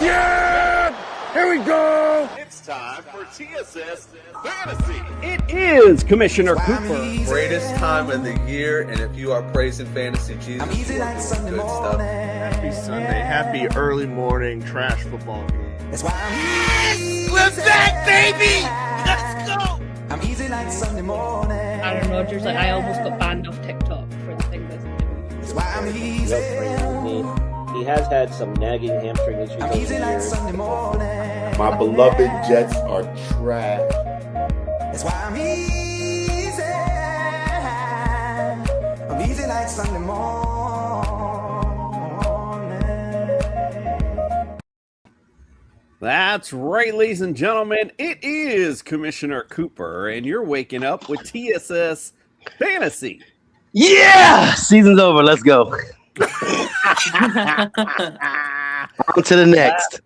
Yeah! Here we go! It's time for TSS Fantasy. It is Commissioner Cooper. Greatest time of the year, and if you are praising fantasy Jesus, you are doing good stuff. Happy Sunday. Happy early morning trash football game. That's why I'm We're back, baby! Let's go! I'm easy like Sunday morning. Aaron Rodgers, like, I almost got banned off TikTok for the thing that's That's why I'm easy. He has had some nagging hamstring issues I'm over easy the like years. Sunday morning. My beloved Jets are trash. That's why I'm easy. I'm easy like Sunday morning. That's right, ladies and gentlemen. It is Commissioner Cooper, and you're waking up with TSS Fantasy. Yeah, season's over. Let's go. On to the next.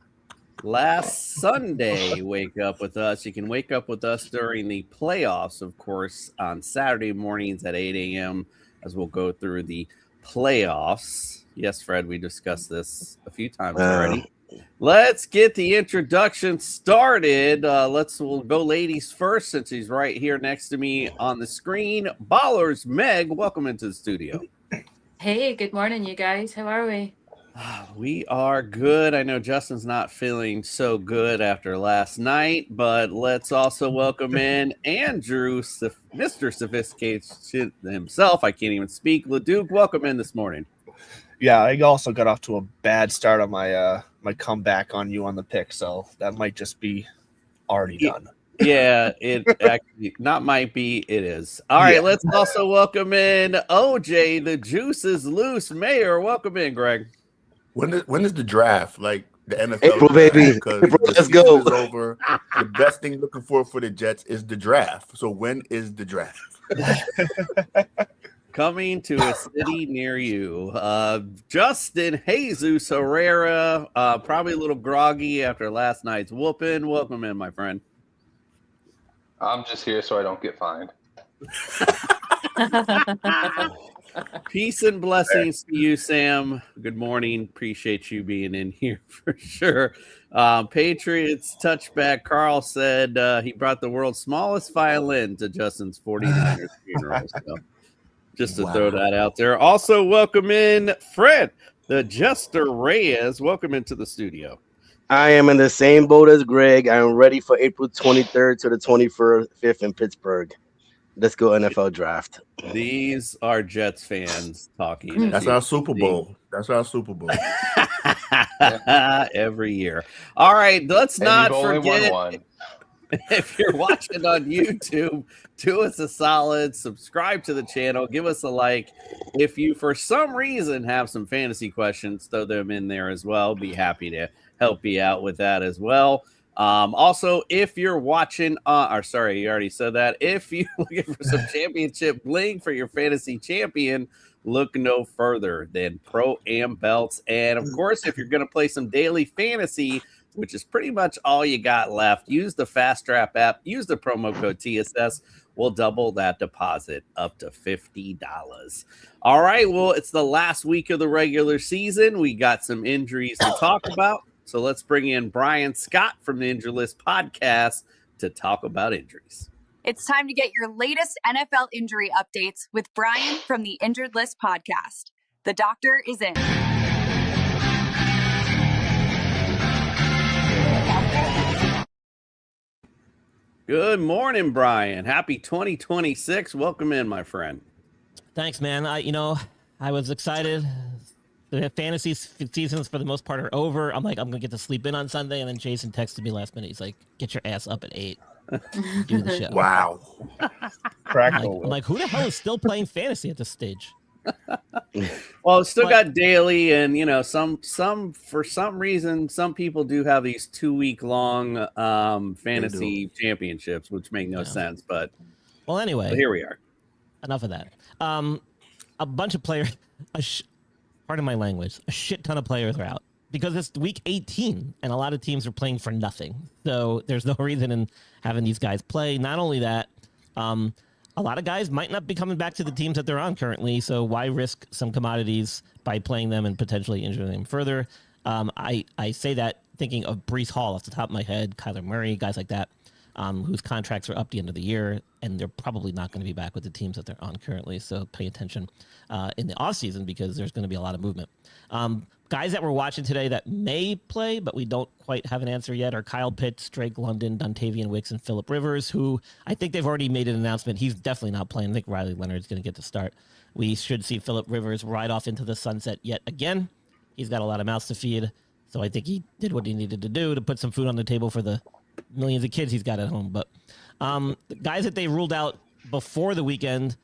Last Sunday, wake up with us. You can wake up with us during the playoffs, of course, on Saturday mornings at 8 a.m. as we'll go through the playoffs. Yes, Fred, we discussed this a few times already. Let's get the introduction started. We'll go ladies first since he's right here next to me on the screen. Ballers, Meg, welcome into the studio. Hey, good morning, you guys. How are we? We are good. I know Justin's not feeling so good after last night, but let's also welcome in Andrew, Mr. Sophisticated himself. I can't even speak. LeDuc, welcome in this morning. Yeah, I also got off to a bad start on my my comeback on you on the pick, so that might just be already done. Yeah, it actually not might be, it is. All right, let's also welcome in OJ. The juice is loose. Mayor, welcome in, Greg. When is the draft? Like the NFL April, draft? baby. Because April, the let's season go. is over. The best thing looking for the Jets is the draft. So when is the draft? Coming to a city near you. Justin Jesus Herrera, probably a little groggy after last night's whooping. Welcome in, my friend. I'm just here so I don't get fined. Peace and blessings to you, Sam. Good morning. Appreciate you being in here for sure. Patriots touchback. Carl said he brought the world's smallest violin to Justin's 49ers funeral. So just to throw that out there. Also, welcome in Fred, the Jester Reyes. Welcome into the studio. I am in the same boat as Greg. I am ready for April 23rd to the 25th in Pittsburgh. Let's go NFL draft. These are Jets fans talking. That's our Super Bowl. That's our Super Bowl. Every year. All right, let's not only forget. won one. If you're watching on YouTube, do us a solid, subscribe to the channel, give us a like. If you, for some reason, have some fantasy questions, throw them in there as well. Be happy to help you out with that as well. Also, if you're watching, you already said that. If you're looking for some championship bling for your fantasy champion, look no further than Pro-Am belts. And of course, if you're going to play some daily fantasy, which is pretty much all you got left, use the Fast Strap app, use the promo code TSS. We'll double that deposit up to $50. All right, well, it's the last week of the regular season. We got some injuries to talk about. So let's bring in Brian Scott from the Injured List podcast to talk about injuries. It's time to get your latest NFL injury updates with Brian from the Injured List podcast. The doctor is in. Good morning, Brian. Happy 2026. Welcome in, my friend. Thanks, man. I was excited. The fantasy seasons, for the most part, are over. I'm going to get to sleep in on Sunday, and then Jason texted me last minute. He's like, get your ass up at 8. Do the show. Wow. I'm like, who the hell is still playing fantasy at this stage? Well, it's still got daily, and some for some reason, some people do have these 2-week long fantasy championships, which make no sense. But anyway, here we are. Enough of that. A bunch of players. Pardon my language. A shit ton of players are out because it's week 18, and a lot of teams are playing for nothing. So there's no reason in having these guys play. Not only that, a lot of guys might not be coming back to the teams that they're on currently, so why risk some commodities by playing them and potentially injuring them further? I say that thinking of Breece Hall off the top of my head, Kyler Murray, guys like that, whose contracts are up the end of the year, and they're probably not going to be back with the teams that they're on currently. So pay attention in the offseason because there's going to be a lot of movement. Guys that we're watching today that may play, but we don't quite have an answer yet, are Kyle Pitts, Drake London, Dontavian Wicks, and Phillip Rivers, who I think they've already made an announcement. He's definitely not playing. I think Riley Leonard's going to get the start. We should see Phillip Rivers ride off into the sunset yet again. He's got a lot of mouths to feed, so I think he did what he needed to do to put some food on the table for the millions of kids he's got at home. But the guys that they ruled out before the weekend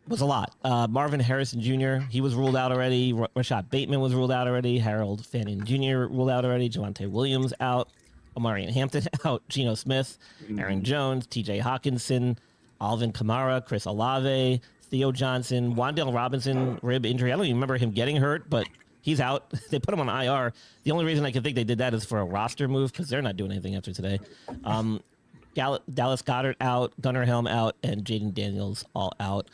was a lot. Marvin Harrison Jr., he was ruled out already. Rashad Bateman was ruled out already. Harold Fanning Jr. ruled out already. Javonte Williams out. Omarion Hampton out. Geno Smith, Aaron Jones, TJ Hawkinson, Alvin Kamara, Chris Olave, Theo Johnson, Wan'Dale Robinson, rib injury. I don't even remember him getting hurt, but he's out. They put him on IR. The only reason I can think they did that is for a roster move because they're not doing anything after today. Dallas Goedert out, Gunnar Helm out, and Jaden Daniels all out.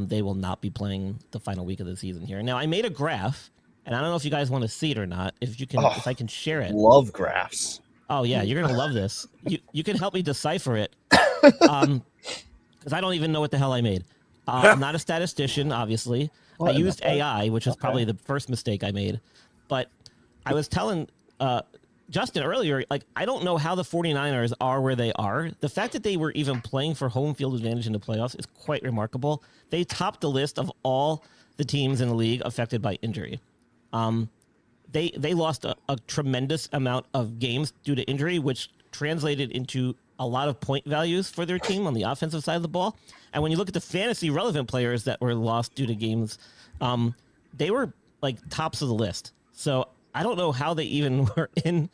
They will not be playing the final week of the season here. Now, I made a graph, and I don't know if you guys want to see it or not. If you can, if I can share it. Love graphs. Oh yeah, you're gonna love this. You can help me decipher it, because I don't even know what the hell I made. I'm not a statistician, obviously. I used AI, which was probably the first mistake I made. But I was telling Justin earlier, like, I don't know how the 49ers are where they are. The fact that they were even playing for home field advantage in the playoffs is quite remarkable. They topped the list of all the teams in the league affected by injury. They lost a tremendous amount of games due to injury, which translated into a lot of point values for their team on the offensive side of the ball. And when you look at the fantasy relevant players that were lost due to games, they were like tops of the list. So I don't know how they even were in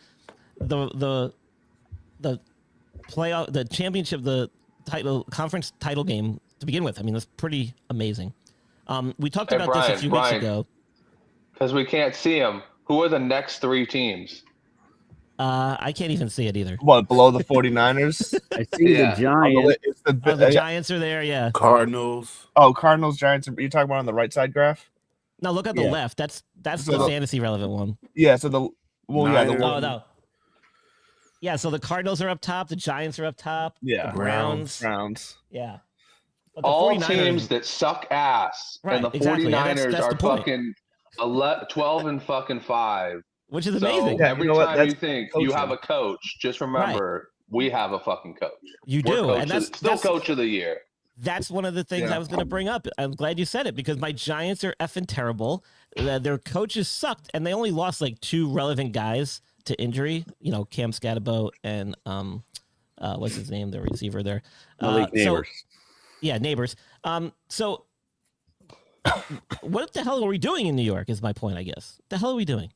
the playoff, the championship, the title conference title game to begin with. I mean, that's pretty amazing. We talked about this a few weeks ago. Because we can't see them. Who are the next three teams? I can't even see it either. What, below the 49ers? I see the Giants. The Giants are there, yeah. Cardinals. Oh, Cardinals, Giants. Are you talking about on the right side graph? No, look at the left. That's So the fantasy relevant one. Yeah, so the no. Yeah, so the Cardinals are up top, the Giants are up top. Yeah. The Browns. Yeah. But the All 49ers teams that suck ass. Right, and the exactly. 49ers That's are the point. fucking 12 and fucking 5. Which is amazing. So every time you think you have a coach, just remember we have a fucking coach. You We're do, and that's coach of the year. That's one of the things I was going to bring up. I'm glad you said it because my Giants are effing terrible. Their coaches sucked, and they only lost like 2 relevant guys to injury. You know, Cam Scatterbo and what's his name, the receiver there, Malik Neighbors. Neighbors. So what the hell are we doing in New York? Is my point, I guess. What the hell are we doing?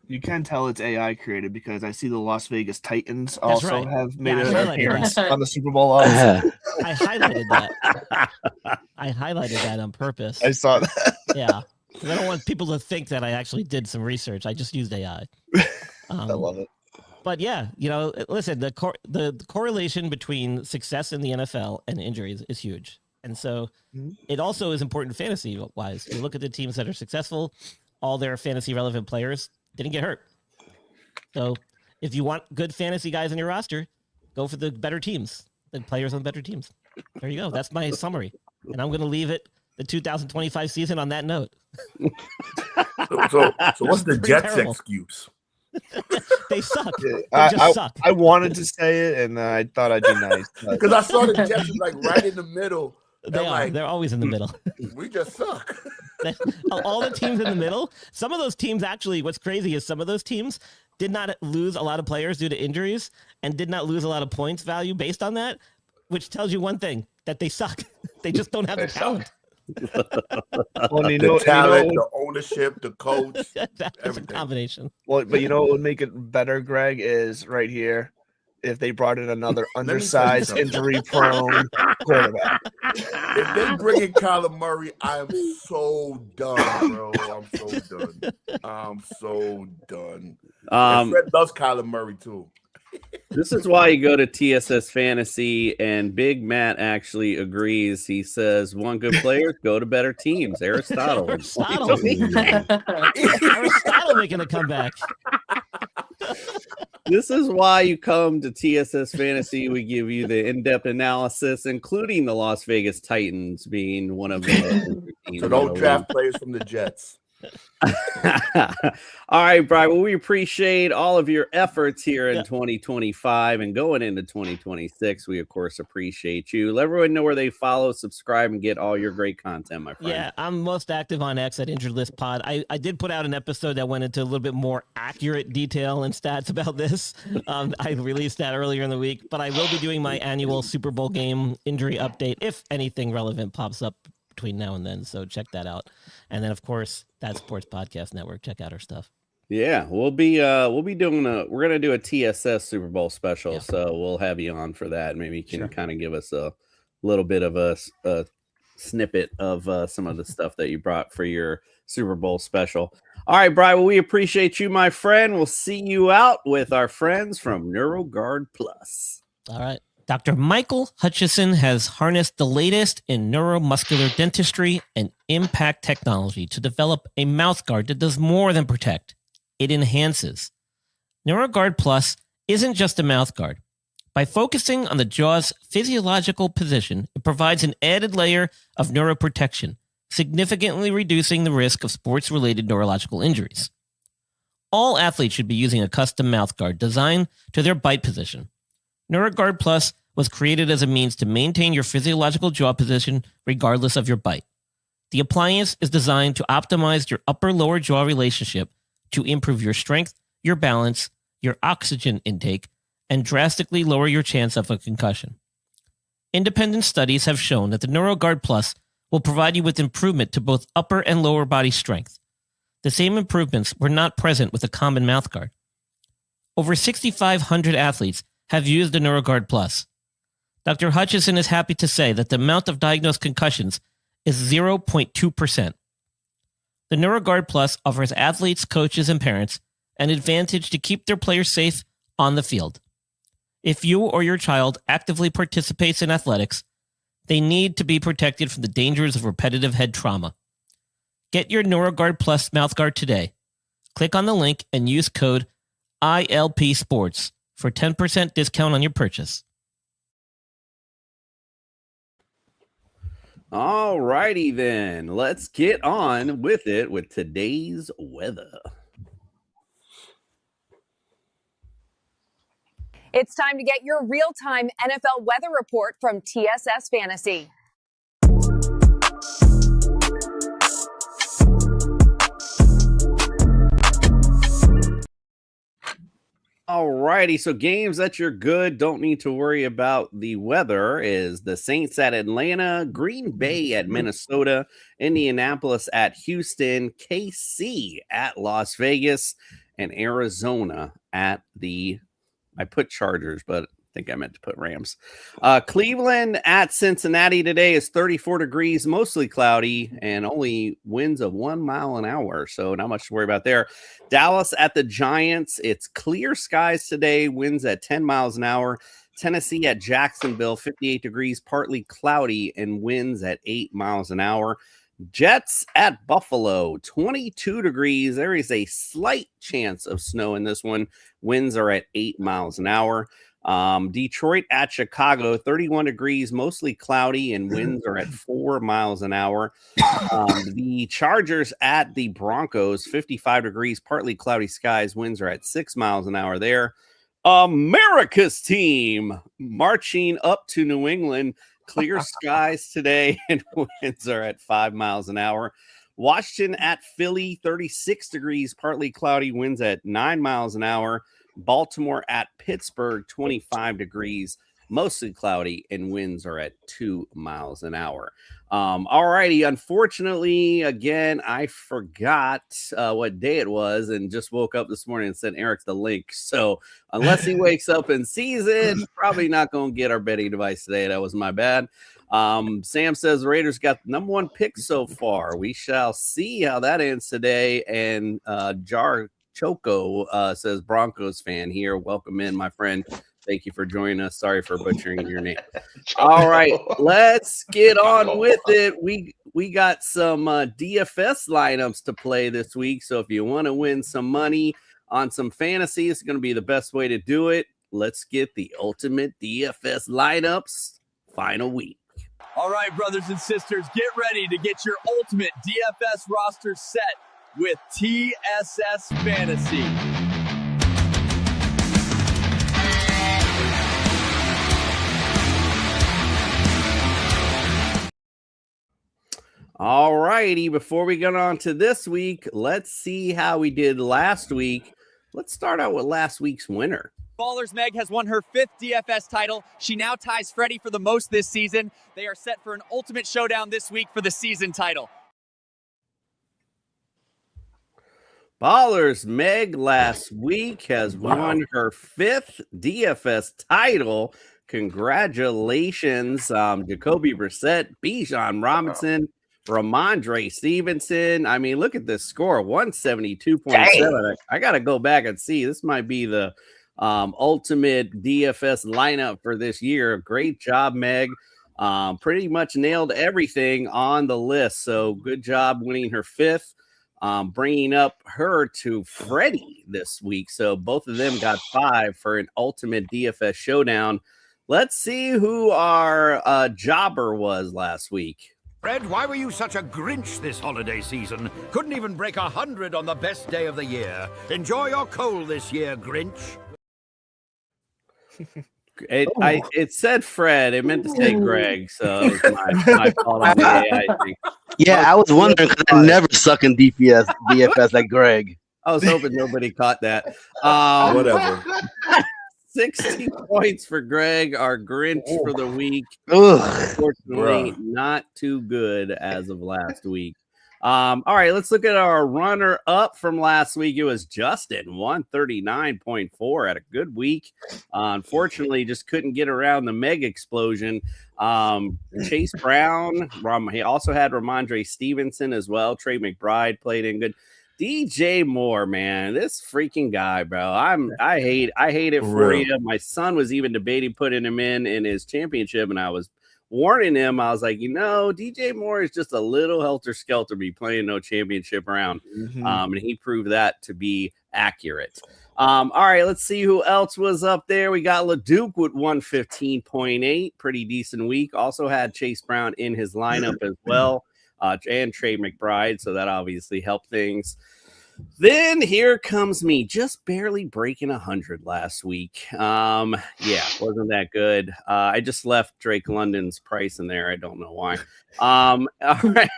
You can tell it's AI created because I see the Las Vegas Titans also have made an highlighted appearance that. on the Super Bowl odds. I highlighted that. I highlighted that on purpose. I saw that. Yeah. 'Cause I don't want people to think that I actually did some research. I just used AI. I love it. But yeah, you know, listen, the correlation between success in the NFL and injuries is huge. And so it also is important fantasy wise. You look at the teams that are successful, all their fantasy relevant players didn't get hurt. So if you want good fantasy guys in your roster, go for the better teams, the players on better teams. There you go. That's my summary. And I'm going to leave it the 2025 season on that note. So what's the Jets' terrible. excuse? They suck. They just suck. I wanted to say it, and I thought I'd be nice. Because I saw the Jets like right in the middle. They are. Like, They're always in the middle. We just suck. All the teams in the middle. Some of those teams actually, what's crazy is some of those teams did not lose a lot of players due to injuries and did not lose a lot of points value based on that, which tells you one thing, that they suck. They just don't have the talent. Well, The talent, the ownership, the coach, That's a everything. combination. Well, but you know what would make it better, Greg, is right here. If they brought in another undersized, injury-prone quarterback. If they bring in Kyler Murray, I am so done, bro. I'm so done. I'm so done. And Fred loves Kyler Murray too. This is why you go to TSS Fantasy, and Big Matt actually agrees. He says, "Want good players? Go to better teams." Aristotle. Aristotle making a comeback. This is why you come to TSS Fantasy. We give you the in-depth analysis, including the Las Vegas Titans being one of the So don't draft players from the Jets. All right, Brian. Well, we appreciate all of your efforts here in 2025 and going into 2026. We, of course, appreciate you. Let everyone know where they follow, subscribe, and get all your great content, my friend. Yeah, I'm most active on X at Injured List Pod. I did put out an episode that went into a little bit more accurate detail and stats about this. I released that earlier in the week, but I will be doing my annual Super Bowl game injury update if anything relevant pops up between now and then. So check that out. And then, of course, that Sports Podcast Network. Check out our stuff. Yeah, we're gonna do a TSS Super Bowl special, so we'll have you on for that. Maybe you can kind of give us a little bit of a snippet of some of the stuff that you brought for your Super Bowl special. All right, Brian, well, we appreciate you, my friend. We'll see you out with our friends from NeuroGuard Plus. All right. Dr. Michael Hutchison has harnessed the latest in neuromuscular dentistry and impact technology to develop a mouthguard that does more than protect. It enhances. NeuroGuard Plus isn't just a mouthguard. By focusing on the jaw's physiological position, it provides an added layer of neuroprotection, significantly reducing the risk of sports-related neurological injuries. All athletes should be using a custom mouthguard designed to their bite position. NeuroGuard Plus was created as a means to maintain your physiological jaw position regardless of your bite. The appliance is designed to optimize your upper-lower jaw relationship to improve your strength, your balance, your oxygen intake, and drastically lower your chance of a concussion. Independent studies have shown that the NeuroGuard Plus will provide you with improvement to both upper and lower body strength. The same improvements were not present with a common mouthguard. Over 6,500 athletes have used the NeuroGuard Plus. Dr. Hutchison is happy to say that the amount of diagnosed concussions is 0.2%. The NeuroGuard Plus offers athletes, coaches, and parents an advantage to keep their players safe on the field. If you or your child actively participates in athletics, they need to be protected from the dangers of repetitive head trauma. Get your NeuroGuard Plus mouthguard today. Click on the link and use code ILP Sports for 10% discount on your purchase. All righty then, let's get on with it with today's weather. It's time to get your real-time NFL weather report from TSS Fantasy. All righty, so games that you're good, don't need to worry about the weather is the Saints at Atlanta, Green Bay at Minnesota, Indianapolis at Houston, KC at Las Vegas, and Arizona at I put Chargers, but I think I meant to put Rams. Cleveland at Cincinnati today is 34 degrees, mostly cloudy, and only winds of 1 mile an hour. So not much to worry about there. Dallas at the Giants. It's clear skies today, winds at 10 miles an hour. Tennessee at Jacksonville, 58 degrees, partly cloudy, and winds at 8 miles an hour. Jets at Buffalo, 22 degrees. There is a slight chance of snow in this one. Winds are at 8 miles an hour. Detroit at Chicago, 31 degrees, mostly cloudy, and winds are at 4 miles an hour. The Chargers at the Broncos, 55 degrees, partly cloudy skies, winds are at 6 miles an hour there. America's team marching up to New England, clear skies today, and winds are at 5 miles an hour. Washington at Philly, 36 degrees, partly cloudy, winds at 9 miles an hour. Baltimore at Pittsburgh, 25 degrees, mostly cloudy, and winds are at 2 miles an hour. All righty. Unfortunately, again, I forgot what day it was and just woke up this morning and sent Eric the link. So unless he wakes up and sees it, probably not going to get our betting device today. That was my bad. Sam says the Raiders got the number 1 pick so far. We shall see how that ends today. And Jar Choco says Broncos fan here. Welcome in, my friend. Thank you for joining us. Sorry for butchering your name. All right, let's get on with it. We got some DFS lineups to play this week. So if you want to win some money on some fantasy. It's going to be the best way to do it. Let's get the ultimate DFS lineups final week. All right, brothers and sisters, get ready to get your ultimate DFS roster set with TSS Fantasy. All righty, before we get on to this week, let's see how we did last week. Let's start out with last week's winner. Ballers Meg has won her 5th DFS title. She now ties Freddie for the most this season. They are set for an ultimate showdown this week for the season title. Ballers Meg last week has won her 5th DFS title. Congratulations, Jacoby Brissett, Bijan Robinson, Ramondre Stevenson. I mean, look at this score, 172.7. I got to go back and see. This might be the ultimate DFS lineup for this year. Great job, Meg. Pretty much nailed everything on the list. So good job winning her 5th, bringing up her to Freddie this week. So both of them got 5 for an ultimate DFS showdown. Let's see who our jobber was last week. Fred, why were you such a Grinch this holiday season? Couldn't even break 100 on the best day of the year. Enjoy your coal this year, Grinch. It said Fred. It meant to say Greg, so it was my fault on the AI thing. Yeah, I was wondering because I never suck in DFS like Greg. I was hoping nobody caught that. Whatever. 60 points for Greg, our Grinch for the week. Unfortunately, not too good as of last week. All right, let's look at our runner-up from last week. It was Justin, 139.4. Had a good week. Unfortunately, just couldn't get around the Meg explosion. Chase Brown, he also had Ramondre Stevenson as well. Trey McBride played in good. DJ Moore, man, this freaking guy, bro. I hate it for you. My son was even debating putting him in his championship, and I was warning him. I was like, DJ Moore is just a little helter-skelter be playing no championship round. And he proved that to be accurate. All right, let's see who else was up there. We got LeDuc with 115.8. Pretty decent week. Also had Chase Brown in his lineup as well. And Trey McBride, so that obviously helped things. Then here comes me, just barely breaking 100 last week. Wasn't that good. I just left Drake London's price in there. I don't know why. All right.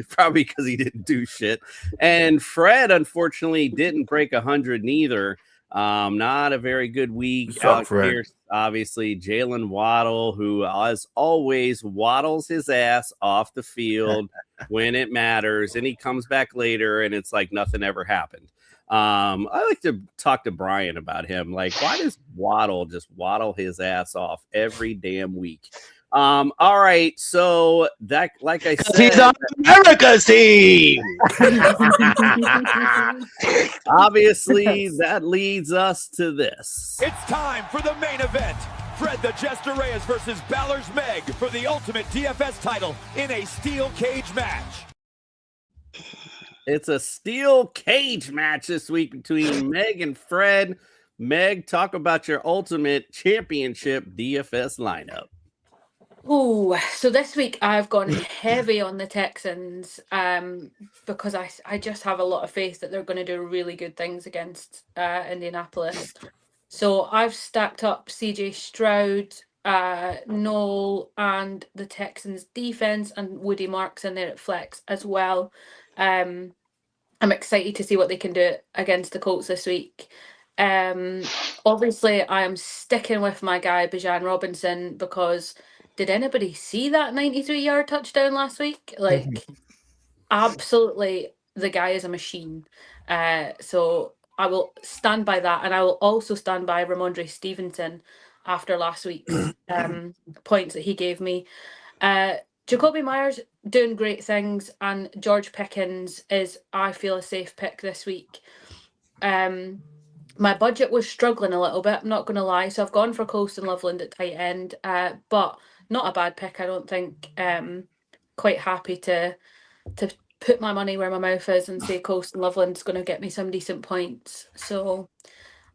Probably because he didn't do shit. And Fred, unfortunately, didn't break 100 neither. Not a very good week out here. Obviously, Jalen Waddle, who as always waddles his ass off the field when it matters, and he comes back later and it's like nothing ever happened. I like to talk to Brian about him. Like, why does Waddle just waddle his ass off every damn week? All right, so that, like I said, he's on America's team. Obviously, that leads us to this. It's time for the main event. Fred the Jester Reyes versus Balor's Meg for the ultimate DFS title in a steel cage match. It's a steel cage match this week between Meg and Fred. Meg, talk about your ultimate championship DFS lineup. Oh, so this week I've gone heavy on the Texans because I just have a lot of faith that they're going to do really good things against Indianapolis. So I've stacked up CJ Stroud, Noel, and the Texans defense, and Woody Marks in there at flex as well. I'm excited to see what they can do against the Colts this week. Obviously, I am sticking with my guy Bijan Robinson because did anybody see that 93-yard touchdown last week? Like, absolutely, the guy is a machine. So I will stand by that, and I will also stand by Ramondre Stevenson after last week's points that he gave me. Jacoby Myers doing great things, and George Pickens is, I feel, a safe pick this week. My budget was struggling a little bit, I'm not going to lie, so I've gone for Colston Loveland at tight end, but not a bad pick, I don't think. Quite happy to put my money where my mouth is and say Colston Loveland's going to get me some decent points. So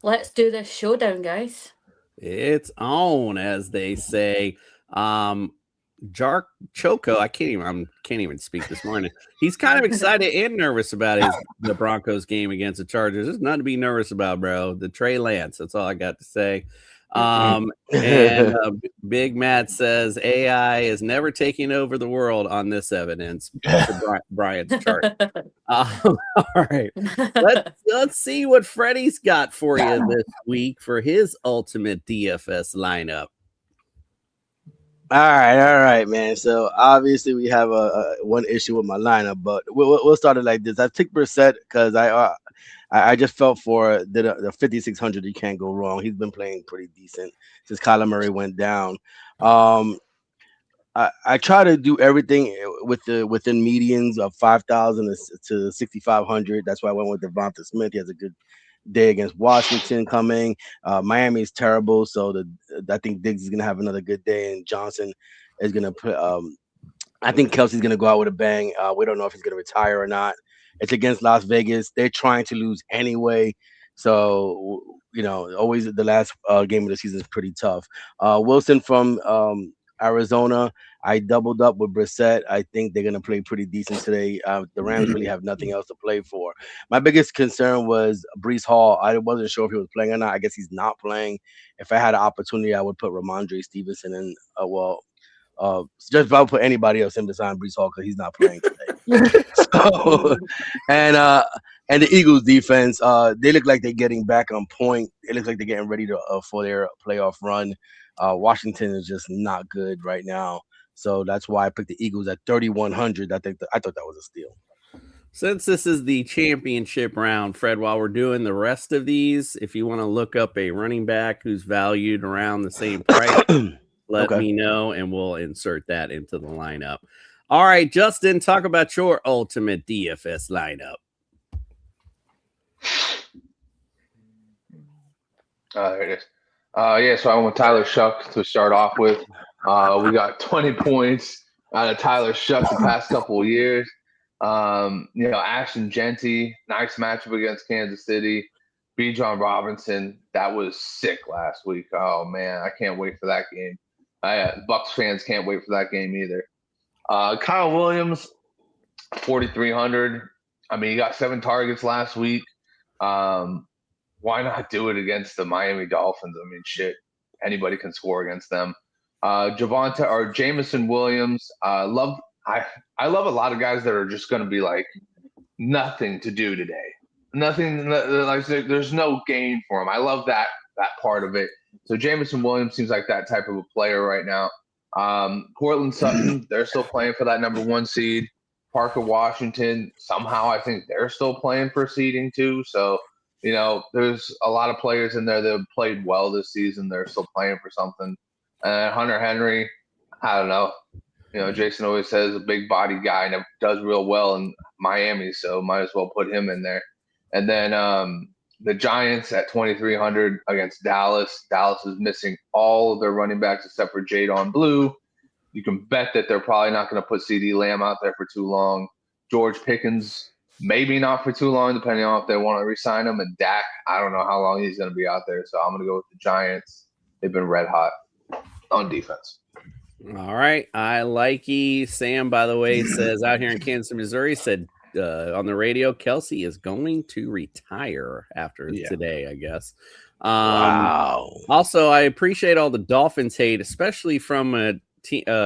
let's do this showdown, guys. It's on, as they say. Jark Choco, I can't even speak this morning. He's kind of excited and nervous about the Broncos game against the Chargers. There's nothing to be nervous about, bro. The Trey Lance. That's all I got to say. And Big Matt says AI is never taking over the world on this evidence. Brian's chart. All right, let's see what Freddie's got for you this week for his ultimate DFS lineup. All right, man. So obviously we have a one issue with my lineup, but we'll start it like this. I took Brissett because I just felt for the 5,600. You can't go wrong. He's been playing pretty decent since Kyler Murray went down. I try to do everything within medians of 5,000 to 6,500. That's why I went with Devonta Smith. He has a good day against Washington coming. Miami is terrible, so I think Diggs is gonna have another good day, and Johnson is gonna put. I think Kelsey's gonna go out with a bang. We don't know if he's gonna retire or not. It's against Las Vegas. They're trying to lose anyway, so always the last game of the season is pretty tough. Wilson from Arizona. I doubled up with Brissett. I think they're going to play pretty decent today. The Rams really have nothing else to play for. My biggest concern was Breece Hall. I wasn't sure if he was playing or not. I guess he's not playing. If I had an opportunity, I would put Ramondre Stevenson in. Just about put anybody else in beside Breece Hall because he's not playing today. And the Eagles defense, they look like they're getting back on point. It looks like they're getting ready for their playoff run. Washington is just not good right now. So that's why I picked the Eagles at 3,100. I thought that was a steal. Since this is the championship round, Fred, while we're doing the rest of these, if you want to look up a running back who's valued around the same price, let me know, and we'll insert that into the lineup. All right, Justin, talk about your ultimate DFS lineup. There it is. So I went with Tyler Shuck to start off with. We got 20 points out of Tyler Shuck the past couple of years. Ashton Genty, nice matchup against Kansas City. Bijan Robinson, that was sick last week. Oh, man, I can't wait for that game. Bucs fans can't wait for that game either. Kyle Williams, 4,300. I mean, he got 7 targets last week. Why not do it against the Miami Dolphins? I mean, shit, anybody can score against them. Jameson Williams. I love a lot of guys that are just going to be like nothing to do today. Nothing, like there's no gain for them. I love that part of it. So Jameson Williams seems like that type of a player right now. Cortland Sutton, they're still playing for that number 1 seed. Parker Washington, somehow I think they're still playing for seeding too. So, there's a lot of players in there that have played well this season. They're still playing for something. And Hunter Henry, I don't know. Jason always says a big body guy and does real well in Miami, so might as well put him in there. And then the Giants at 2,300 against Dallas. Dallas is missing all of their running backs except for Jadon Blue. You can bet that they're probably not going to put CeeDee Lamb out there for too long. George Pickens, maybe not for too long, depending on if they want to re-sign him. And Dak, I don't know how long he's going to be out there, so I'm going to go with the Giants. They've been red hot on defense. All right. I like you. Sam, by the way, says out here in Kansas, Missouri, said on the radio, Kelsey is going to retire after today, I guess. Wow. Also, I appreciate all the Dolphins hate, especially from a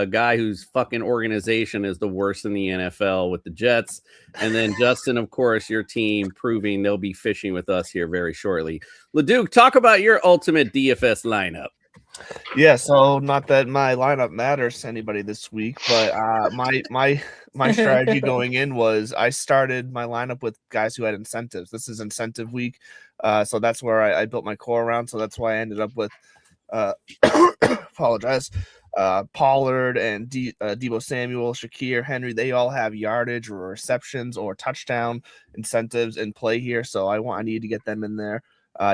guy whose fucking organization is the worst in the NFL with the Jets. And then Justin, of course, your team proving they'll be fishing with us here very shortly. LeDuc, talk about your ultimate DFS lineup. Yeah, so not that my lineup matters to anybody this week, but my strategy going in was I started my lineup with guys who had incentives. This is incentive week, so that's where I built my core around. So that's why I ended up with Pollard and Deebo Samuel, Shakir, Henry. They all have yardage or receptions or touchdown incentives in play here, so I need to get them in there.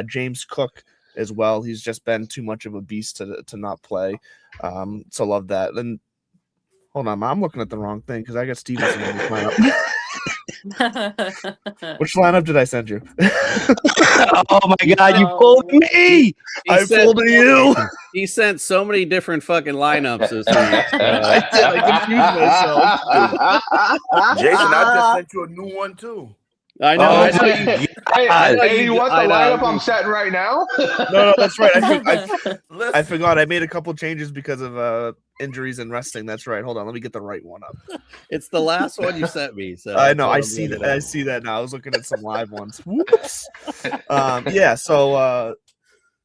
James Cook as well. He's just been too much of a beast to not play. So love that. And hold on, I'm looking at the wrong thing because I got Stevenson in this lineup. Which lineup did I send you? Oh my God, you fooled me! I fooled you. He sent so many different fucking lineups this week. I Jason, I just sent you a new one too. I know. Oh, I you want the lineup I'm setting right now? No, that's right. I forgot. I made a couple changes because of injuries and resting. That's right. Hold on. Let me get the right one up. It's the last one you sent me. So I know. I see that. I see that now. I was looking at some live ones. Whoops. Yeah. So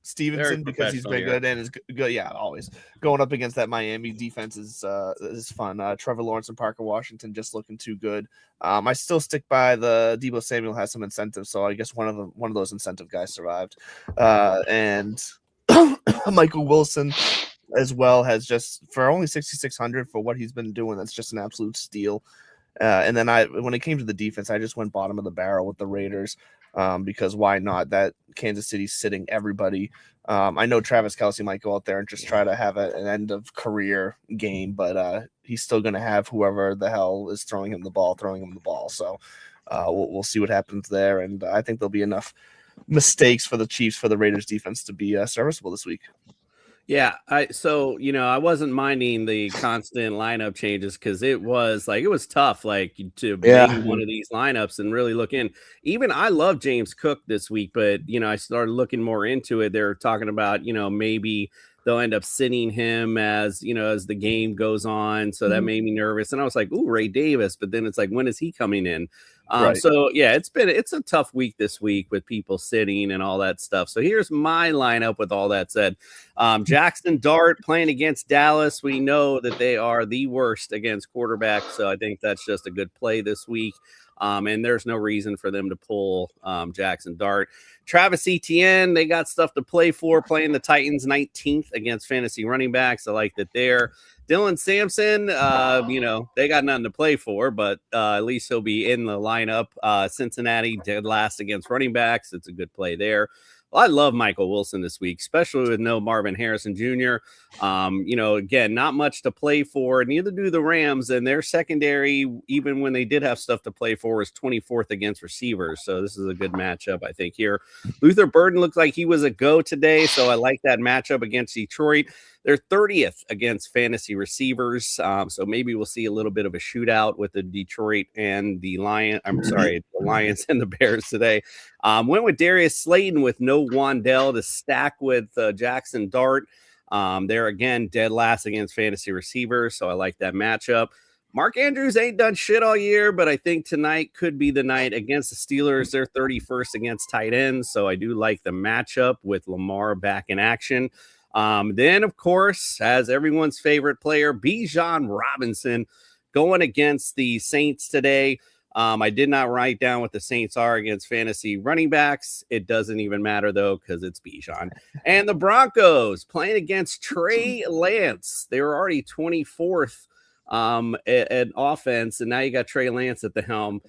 Stevenson, because he's been good and is good. Yeah, always going up against that Miami defense is fun. Trevor Lawrence and Parker Washington just looking too good. I still stick by the Deebo Samuel has some incentives, so I guess one of those incentive guys survived. And Michael Wilson as well has just for only 6,600 for what he's been doing. That's just an absolute steal. And then when it came to the defense, I just went bottom of the barrel with the Raiders. Because why not? That Kansas City's sitting everybody. I know Travis Kelce might go out there and just try to have an end of career game, but he's still going to have whoever the hell is throwing him the ball. So we'll see what happens there. And I think there'll be enough mistakes for the Chiefs for the Raiders defense to be serviceable this week. Yeah, I wasn't minding the constant lineup changes because it was tough, to make one of these lineups and really look in. Even I love James Cook this week, but I started looking more into it. They're talking about maybe they'll end up sitting him as the game goes on, so that made me nervous. And I was like, "Ooh, Ray Davis," but then it's like, when is he coming in? Right. So yeah, it's a tough week this week with people sitting and all that stuff. So here's my lineup with all that said. Jackson Dart playing against Dallas. We know that they are the worst against quarterbacks. So I think that's just a good play this week. And there's no reason for them to pull Jackson Dart. Travis Etienne, they got stuff to play for, playing the Titans 19th against fantasy running backs. I like that there. Dylan Sampson, they got nothing to play for, but at least he'll be in the lineup. Cincinnati dead last against running backs. It's a good play there. Well, I love Michael Wilson this week, especially with no Marvin Harrison Jr. Again, not much to play for. Neither do the Rams, and their secondary, even when they did have stuff to play for, was 24th against receivers. So this is a good matchup, I think, here. Luther Burden looked like he was a go today, so I like that matchup against Detroit. They're 30th against fantasy receivers, so maybe we'll see a little bit of a shootout with the Detroit and the Lions and the Bears today. Went with Darius Slayton with no Wandell to stack with Jackson Dart. They're again dead last against fantasy receivers, so I like that matchup. Mark Andrews ain't done shit all year, but I think tonight could be the night against the Steelers. They're 31st against tight ends, so I do like the matchup with Lamar back in action. Then, of course, as everyone's favorite player, Bijan Robinson going against the Saints today. I did not write down what the Saints are against fantasy running backs. It doesn't even matter, though, because it's Bijan. And the Broncos playing against Trey Lance. They were already 24th at offense, and now you got Trey Lance at the helm.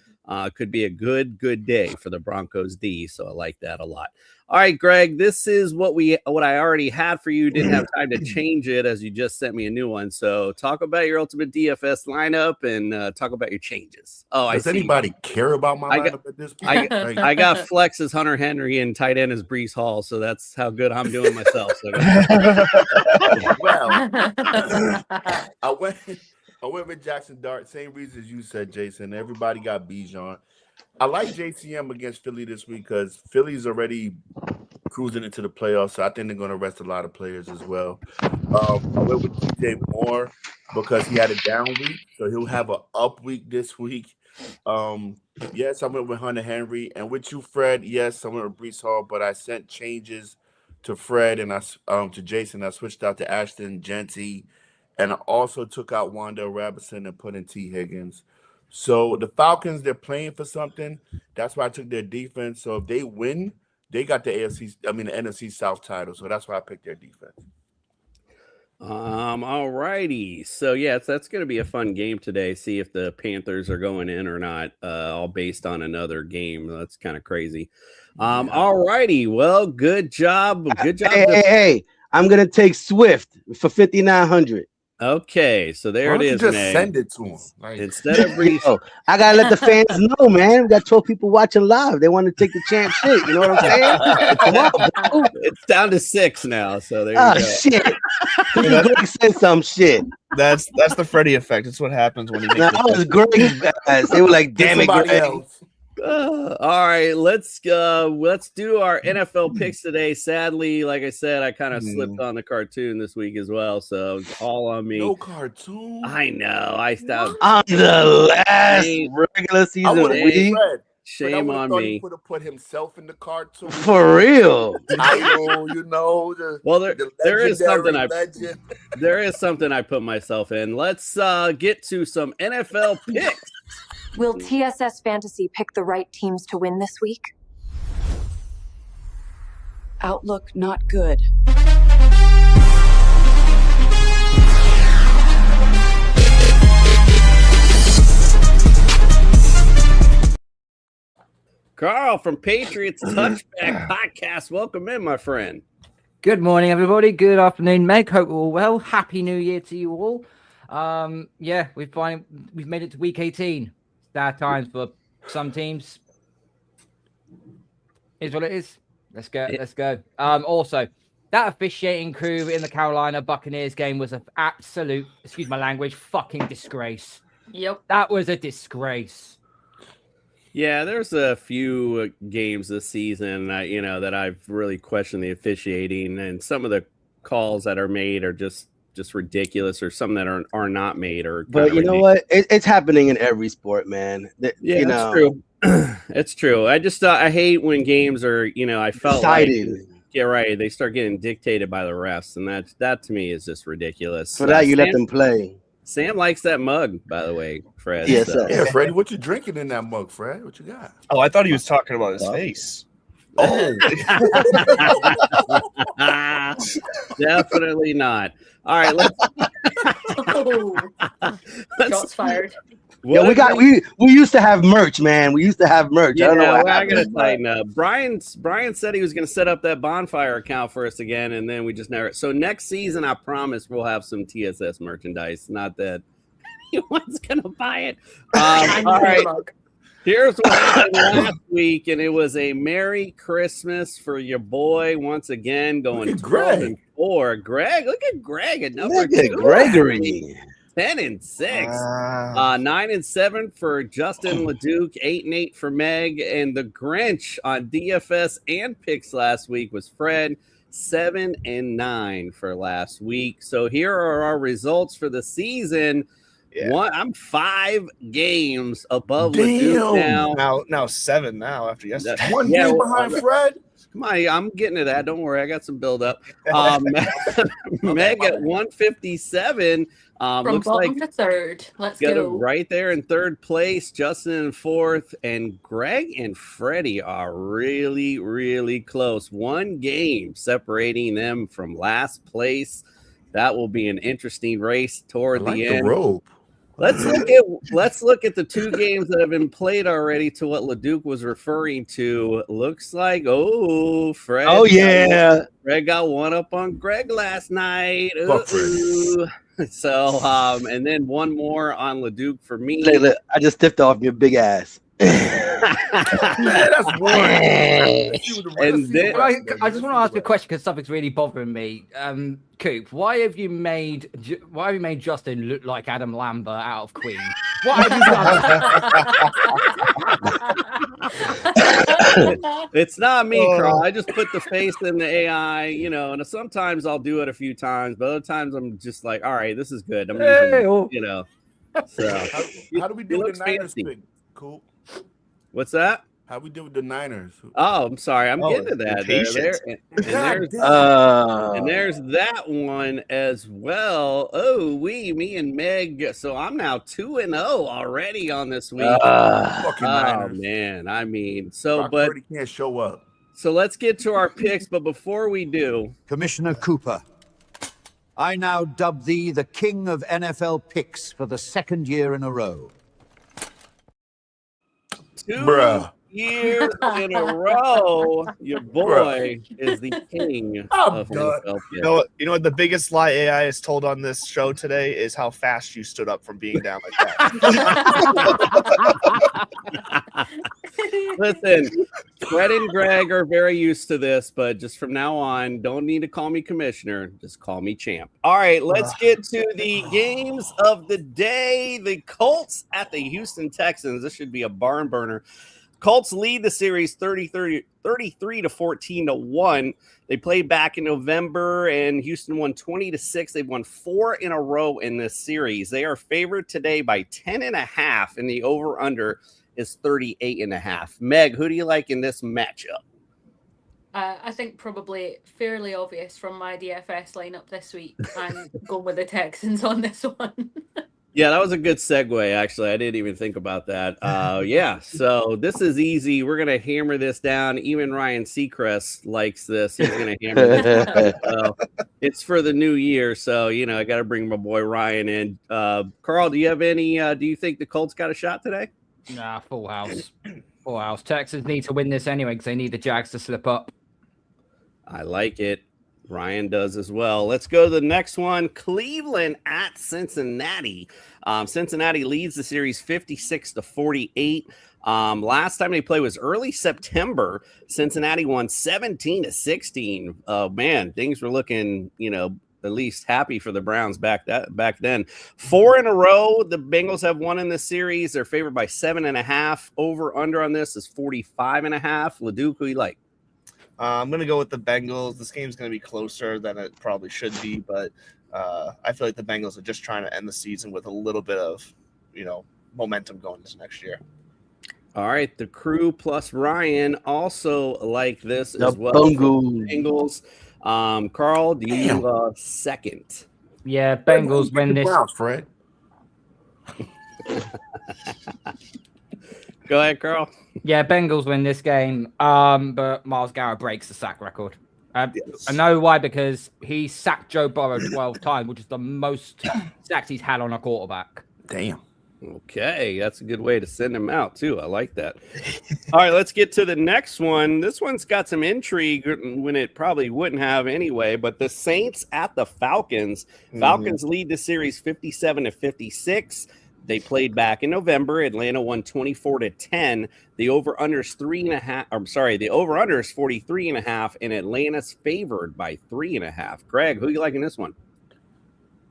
Could be a good day for the Broncos D, so I like that a lot. All right, Greg, this is what I already had for you. Didn't have time to change it as you just sent me a new one. So talk about your ultimate DFS lineup and talk about your changes. Oh, does anybody care about my lineup at this point? I got flex as Hunter Henry and tight end as Breece Hall, so that's how good I'm doing myself. So well, I went with Jackson Dart. Same reason as you said, Jason. Everybody got Bijan. I like JCM against Philly this week because Philly's already cruising into the playoffs, so I think they're going to rest a lot of players as well. I went with DJ Moore because he had a down week, so he'll have an up week this week. Yes, I went with Hunter Henry. And with you, Fred, yes, I went with Breece Hall, but I sent changes to Fred and to Jason. I switched out to Ashton Genty, and I also took out Wanda Robinson and put in T. Higgins. So the Falcons, they're playing for something. That's why I took their defense. So if they win, they got the NFC South title. So that's why I picked their defense. All righty. So yeah, that's going to be a fun game today. See if the Panthers are going in or not, all based on another game. That's kind of crazy. All righty. Well, good job. Good job. Hey, I'm going to take Swift for 5,900. Okay, so there Why it don't you is, just Meg. send it to him? Like, Instead of Reese, Yo, I gotta let the fans know, man. We got 12 people watching live. They want to take the champ shit. You know what I'm saying? Come on, bro. it's down to 6 now. So there you Oh go. shit. Greg said some shit. That's the Freddie effect. It's what happens when he makes Now, I was Greg's ass. They were like, get damn it, somebody Greg. else. All right, let's do our NFL picks today. Sadly, like I said, I kind of slipped on the cartoon this week as well, so it's all on me. No cartoon. I know. I stopped. On the last Shame, regular I season would have week. Fred. shame on He me. would have put himself in the cartoon. For real. Title, you know. Well, there is something legend. there is something I put myself in. Let's get to some NFL picks. Will TSS Fantasy pick the right teams to win this week? Outlook not good. Carl from Patriots Touchback Podcast. Welcome in, my friend. Good morning, everybody. Good afternoon, Meg. Hope you're all well. Happy New Year to you all. Yeah, we've made it to week 18. Sad times for some teams. Is what it is. Let's go. Let's go. Also, that officiating crew in the Carolina Buccaneers game was an absolute, excuse my language, fucking disgrace. Yep. That was a disgrace. Yeah, there's a few games this season, that I've really questioned the officiating, and some of the calls that are made are just ridiculous, or some that are not made. But you know what? It's happening in every sport, man. Yeah, you that's know, true. It's true. I just I hate when games are, I felt Decided. like, yeah, right. They start getting dictated by the refs, and that to me is just ridiculous. for that you let them play. Sam likes that mug, by the way, Fred. Yes, so. sir. Yeah, Freddie, what you drinking in that mug, Fred? What you got? Oh, I thought he was talking about his face. Oh, Definitely not. All right, Shots fired. Yeah, we used to have merch, man. We used to have merch. I don't know what I gotta happened, but- tighten up. Brian said he was gonna set up that bonfire account for us again, and then we just never. So next season, I promise we'll have some TSS merchandise. Not that anyone's gonna buy it. All right. Here's what happened last week, and it was a Merry Christmas for your boy once again, going 12-4. Greg, look at Greg at number Look at 2. Gregory. 10-6, 9-7 for Justin LeDuc, 8-8 for Meg, and the Grinch on DFS and picks last week was Fred, 7-9 for last week. So here are our results for the season. Yeah. I'm 5 games above LeDuc now. Now 7 now after yesterday. One game behind Fred. Come on, I'm getting to that. Don't worry, I got some build up. Meg at 157. From Looks bottom like to third. Let's got go. him right there in third place. Justin in fourth, and Greg and Freddie are really, really close. 1 game separating them from last place. That will be an interesting race toward I like the the end. rope. Let's look at the 2 games that have been played already to what LeDuc was referring to. Looks like Fred. Oh, yeah. Fred got one up on Greg last night. Fuck Fred. Ooh. So and then one more on LeDuc for me. Look, I just stiffed off your big ass. That's one. And then I just want to ask a question because something's really bothering me. Coop, why have you made Justin look like Adam Lambert out of Queen? What have you done? It's not me, Carl. I just put the face in the AI, and sometimes I'll do it a few times, but other times I'm just like, all right, this is good. I'm using, So How do we do with the Niners fancy. pick? Cool. What's that? How we do with the Niners? Oh, I'm sorry. I'm getting to that. And there's that one as well. Me and Meg. So I'm now 2-0 already on this week. Fucking Niners. Man. I mean, Brock Purdy can't show up. So let's get to our picks. But before we do, Commissioner Cooper, I now dub thee the king of NFL picks for the 2nd year in a row. two Bruh. years in a row, your boy is the king of NFL. You know what the biggest lie AI has told on this show today is how fast you stood up from being down like that. Listen, Fred and Greg are very used to this, but just from now on, don't need to call me commissioner. Just call me champ. All right, let's get to the games of the day. The Colts at the Houston Texans. This should be a barn burner. Colts lead the series 33 to 14-1. They played back in November, and Houston won 20-6. They've won 4 in a row in this series. They are favored today by 10.5, and the over/under is 38.5. Meg, who do you like in this matchup? I think probably fairly obvious from my DFS lineup this week. I'm going with the Texans on this one. Yeah, that was a good segue, actually. I didn't even think about that. Yeah, so this is easy. We're going to hammer this down. Even Ryan Seacrest likes this. He's going to hammer this down. So it's for the new year, so, I got to bring my boy Ryan in. Carl, do you have any do you think the Colts got a shot today? Nah, full house. Full house. Texans need to win this anyway because they need the Jags to slip up. I like it. Ryan does as well. Let's go to the next one. Cleveland at Cincinnati. Cincinnati leads the series 56-48. Last time they played was early September. Cincinnati won 17-16. Oh man, things were looking, at least happy for the Browns back then. 4 in a row. The Bengals have won in this series. They're favored by 7.5. Over under on this is 45.5. Leduc, who you like? I'm going to go with the Bengals. This game's going to be closer than it probably should be, but I feel like the Bengals are just trying to end the season with a little bit of, momentum going into next year. All right, the crew plus Ryan also like this The as well. Bengals. Bengals. Carl, do you second? Yeah, Bengals win this. Browns, Fred. Go ahead, Carl. Yeah, Bengals win this game. But Myles Garrett breaks the sack record. I know why, because he sacked Joe Burrow 12 times, which is the most sacks he's had on a quarterback. Damn. Okay, that's a good way to send him out, too. I like that. All right, let's get to the next one. This one's got some intrigue when it probably wouldn't have anyway, but the Saints at the Falcons. Falcons lead the series 57-56. They played back in November. Atlanta won 24-10. The over/under is 3.5. I'm sorry, the over/under is 43.5, and Atlanta's favored by 3.5. Greg, who you like in this one?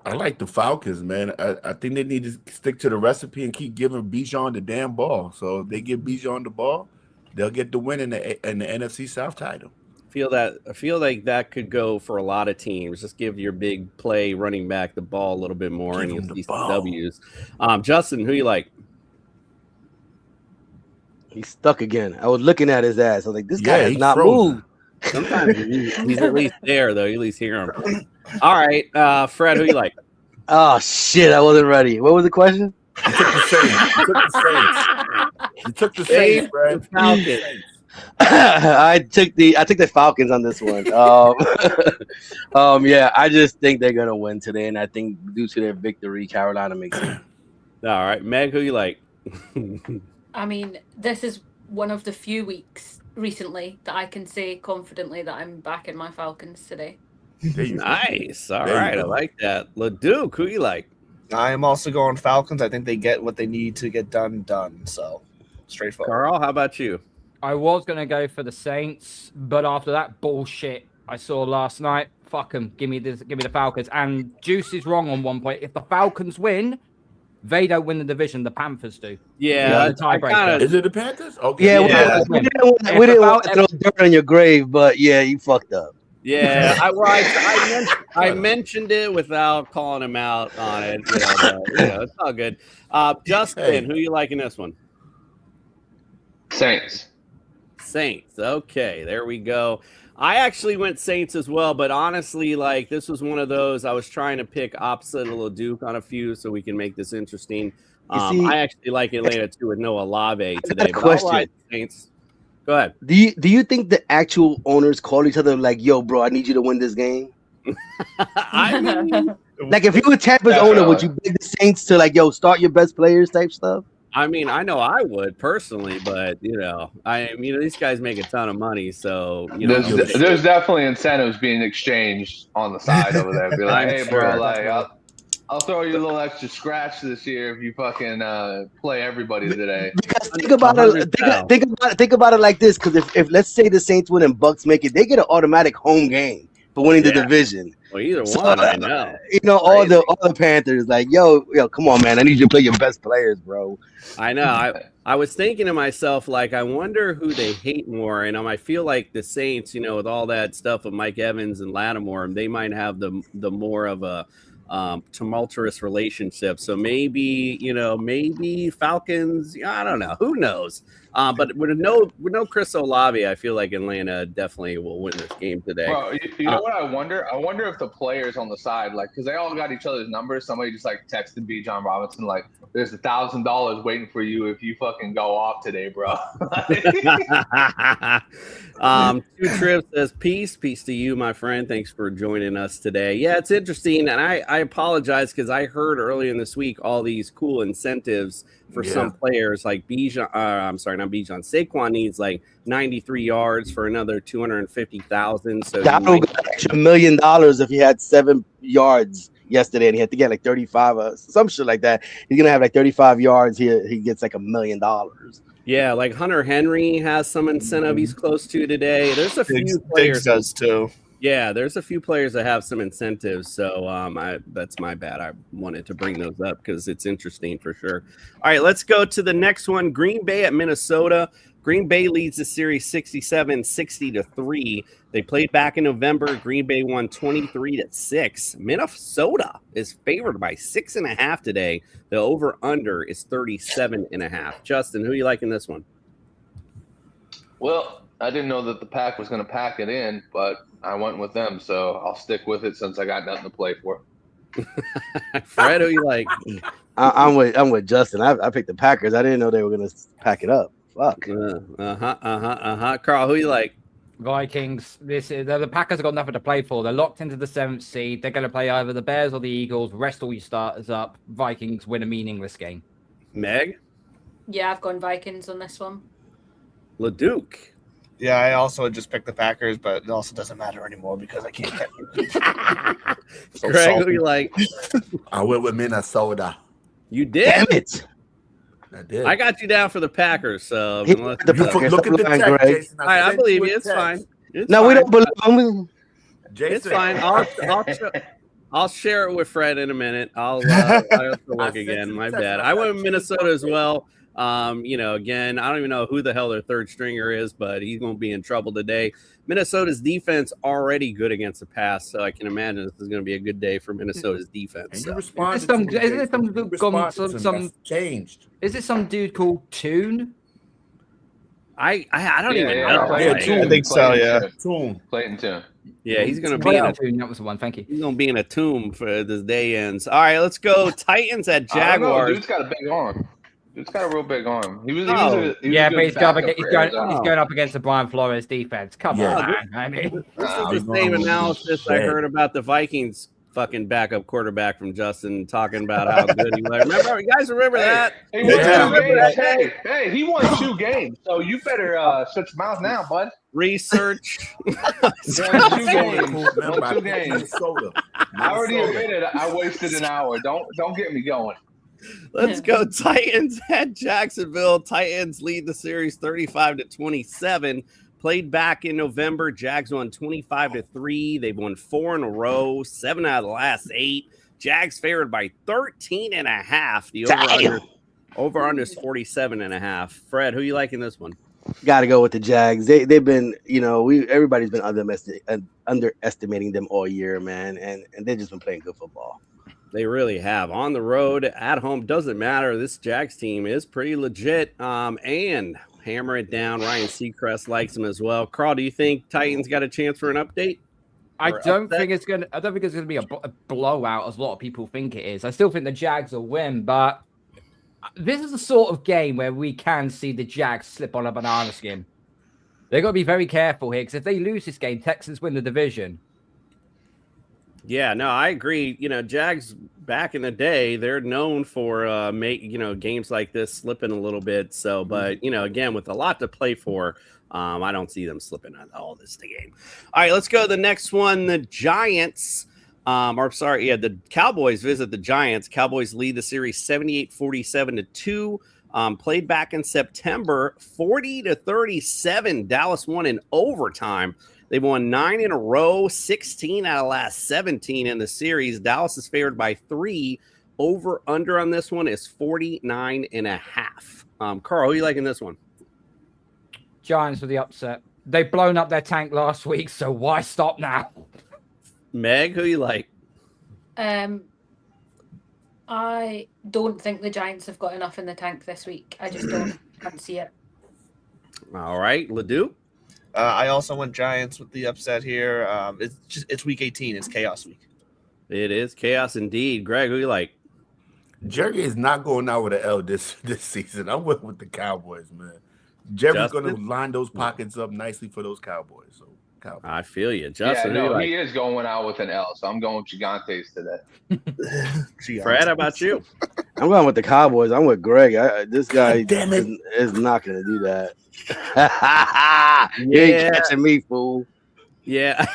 I like the Falcons, man. I think they need to stick to the recipe and keep giving Bijan the damn ball. So if they give Bijan the ball, they'll get the win in the NFC South title. I feel like that could go for a lot of teams. Just give your big play running back the ball a little bit more, and you'll see some W's. Justin, who you like? He's stuck again. I was looking at his ass. I was like, this guy has he's not frozen. moved. Sometimes he's at least there, though. You at least hear him. All right, Fred, who you like? Oh, shit. I wasn't ready. What was the question? You took the Saints. You took the Saints, Fred. Falcons. I took the Falcons on this one. Yeah, I just think they're gonna win today, and I think due to their victory, Carolina makes it. All right, Meg, who you like? I mean, this is one of the few weeks recently that I can say confidently that I'm back in my Falcons today. Nice. All There you right, I go. like that. Leduc, who you like? I am also going Falcons. I think they get what they need to get done. So straightforward. Carl, how about you? I was going to go for the Saints, but after that bullshit I saw last night, fuck them. Give me the Falcons. And Juice is wrong on one point. If the Falcons win, they don't win the division. The Panthers do. Yeah, the tiebreaker. Is it the Panthers? Okay. Yeah, we didn't want to throw dirt on your grave, but yeah, you fucked up. Yeah, I mentioned it without calling him out on it. It's all good. Justin, who you like in this one? Saints. Saints. Okay, there we go. I actually went Saints as well, but honestly, this was one of those I was trying to pick opposite of Leduc on a few so we can make this interesting. see- I actually like Atlanta too with Noah Olave today. a But question. I'll ride Saints. Go ahead. Do you think the actual owners call each other like, "Yo, bro, I need you to win this game"? I mean, Like, if you were Tampa's owner, would you beg the Saints to yo, start your best players type stuff? I mean, I know I would personally, but these guys make a ton of money, so there's definitely incentives being exchanged on the side over there. Be like, hey, bro, like I'll throw you a little extra scratch this year if you fucking play everybody today. Because think about it like this. Because if let's say the Saints win and Bucks make it, they get an automatic home game for winning the division. Well, either one, I know. All the Panthers like, yo, come on, man, I need you to play your best players, bro. I know. I was thinking to myself, like, I wonder who they hate more. And I feel like the Saints, with all that stuff with Mike Evans and Lattimore, they might have the more of a tumultuous relationship. So maybe Falcons. I don't know. Who knows? But with no Chris Olave, I feel like Atlanta definitely will win this game today. Bro, you know what I wonder? I wonder if the players on the side, like, because they all got each other's numbers. Somebody just like texted Bijan Robinson, like, "There's $1,000 waiting for you if you fucking go off today, bro." Two Trips says peace to you, my friend. Thanks for joining us today. Yeah, it's interesting, and I apologize because I heard earlier in this week all these cool incentives for some players, like Bijan. I'm sorry, not Bijan. Saquon needs like 93 yards for another 250,000. So that would get $1 million if he had 7 yards yesterday, and he had to get like 35 or some shit like that. He's gonna have like 35 yards. He gets like $1 million. Yeah, like Hunter Henry has some incentive he's close to today. There's a few players Diggs does too. Yeah, there's a few players that have some incentives. So that's my bad. I wanted to bring those up because it's interesting for sure. All right, let's go to the next one. Green Bay at Minnesota. Green Bay leads the series 67-60-3. They played back in November. Green Bay won 23-6. Minnesota is favored by 6.5 today. The over-under is 37.5. Justin, who you like in this one? Well, I didn't know that the Pack was going to pack it in, but I went with them, so I'll stick with it since I got nothing to play for. Fred, who you like? I'm with Justin. I picked the Packers. I didn't know they were going to pack it up. Fuck. Carl, who you like? Vikings. The Packers have got nothing to play for. They're locked into the 7th seed. They're going to play either the Bears or the Eagles. Rest all your starters up. Vikings win a meaningless game. Meg? Yeah, I've gone Vikings on this one. LeDuc. Yeah, I also just picked the Packers, but it also doesn't matter anymore because I can't get so Greg, who you like? I went with Minnesota. You did? Damn it. I did. I got you down for the Packers, so look at the text, Jason. All right, I believe you. It's fine. We don't believe him. It's fine. I'll share it with Fred in a minute. I'll have to look again. My bad. I went with Minnesota as well. Again, I don't even know who the hell their third stringer is, but he's going to be in trouble today. Minnesota's defense already good against the pass, so I can imagine this is going to be a good day for Minnesota's defense. Is it some dude called Toon? I don't even know. I think so. Yeah, Clayton Toon. Yeah, he's going to be in a tomb. That was the one. Thank you. He's going to be in a tomb for this day ends. All right, let's go. Titans at Jaguars. Dude's got a big arm. It's got a real big arm. He was but he's going up against the Brian Flores defense. Come on, man. I mean, this is the same analysis I heard about the Vikings fucking backup quarterback from Justin talking about how good he was. Remember, you guys remember that? Hey, he won 2 games, so you better shut your mouth now, bud. Research. Won 2 games. I already admitted I wasted an hour. Don't get me going. Let's go Titans at Jacksonville. Titans lead the series 35-27. Played back in November. Jags won 25-3. They've won 4 in a row, 7 out of the last 8. Jags favored by 13.5. The over-under is 47.5. Fred, who you like in this one? Got to go with the Jags. They've been, everybody's been underestimating them all year, man, and they've just been playing good football. They really have. On the road, at home, doesn't matter. This Jags team is pretty legit. And hammer it down. Ryan Seacrest likes them as well. Carl, do you think Titans got a chance for an update? I don't think it's gonna be a blowout as a lot of people think it is. I still think the Jags will win, but this is the sort of game where we can see the Jags slip on a banana skin. They've got to be very careful here because if they lose this game, Texans win the division. Yeah, no, I agree. Jags back in the day, they're known for games like this slipping a little bit. So, but again, with a lot to play for, I don't see them slipping on all this game. All right, let's go to the next one. The Giants, the Cowboys visit the Giants. Cowboys lead the series 78-47-2. Played back in September, 40-37. Dallas won in overtime. They've won 9 in a row, 16 out of last 17 in the series. Dallas is favored by 3. Over under on this one is 49.5. Carl, who you liking this one? Giants for the upset. They've blown up their tank last week, so why stop now? Meg, who you like? I don't think the Giants have got enough in the tank this week. I just can't see it. All right, Ledoux? I also went Giants with the upset here. It's week 18. It's chaos week. It is chaos indeed. Greg, who you like? Jerry is not going out with an L this season. I'm with the Cowboys, man. Jerry's going to line those pockets up nicely for those Cowboys. So, Cowboys. I feel you. Justin, he is going out with an L, so I'm going Gigantes today. Fred, how about you? I'm going with the Cowboys. I'm with Greg. This guy is not going to do that. You ain't catching me, fool. Yeah.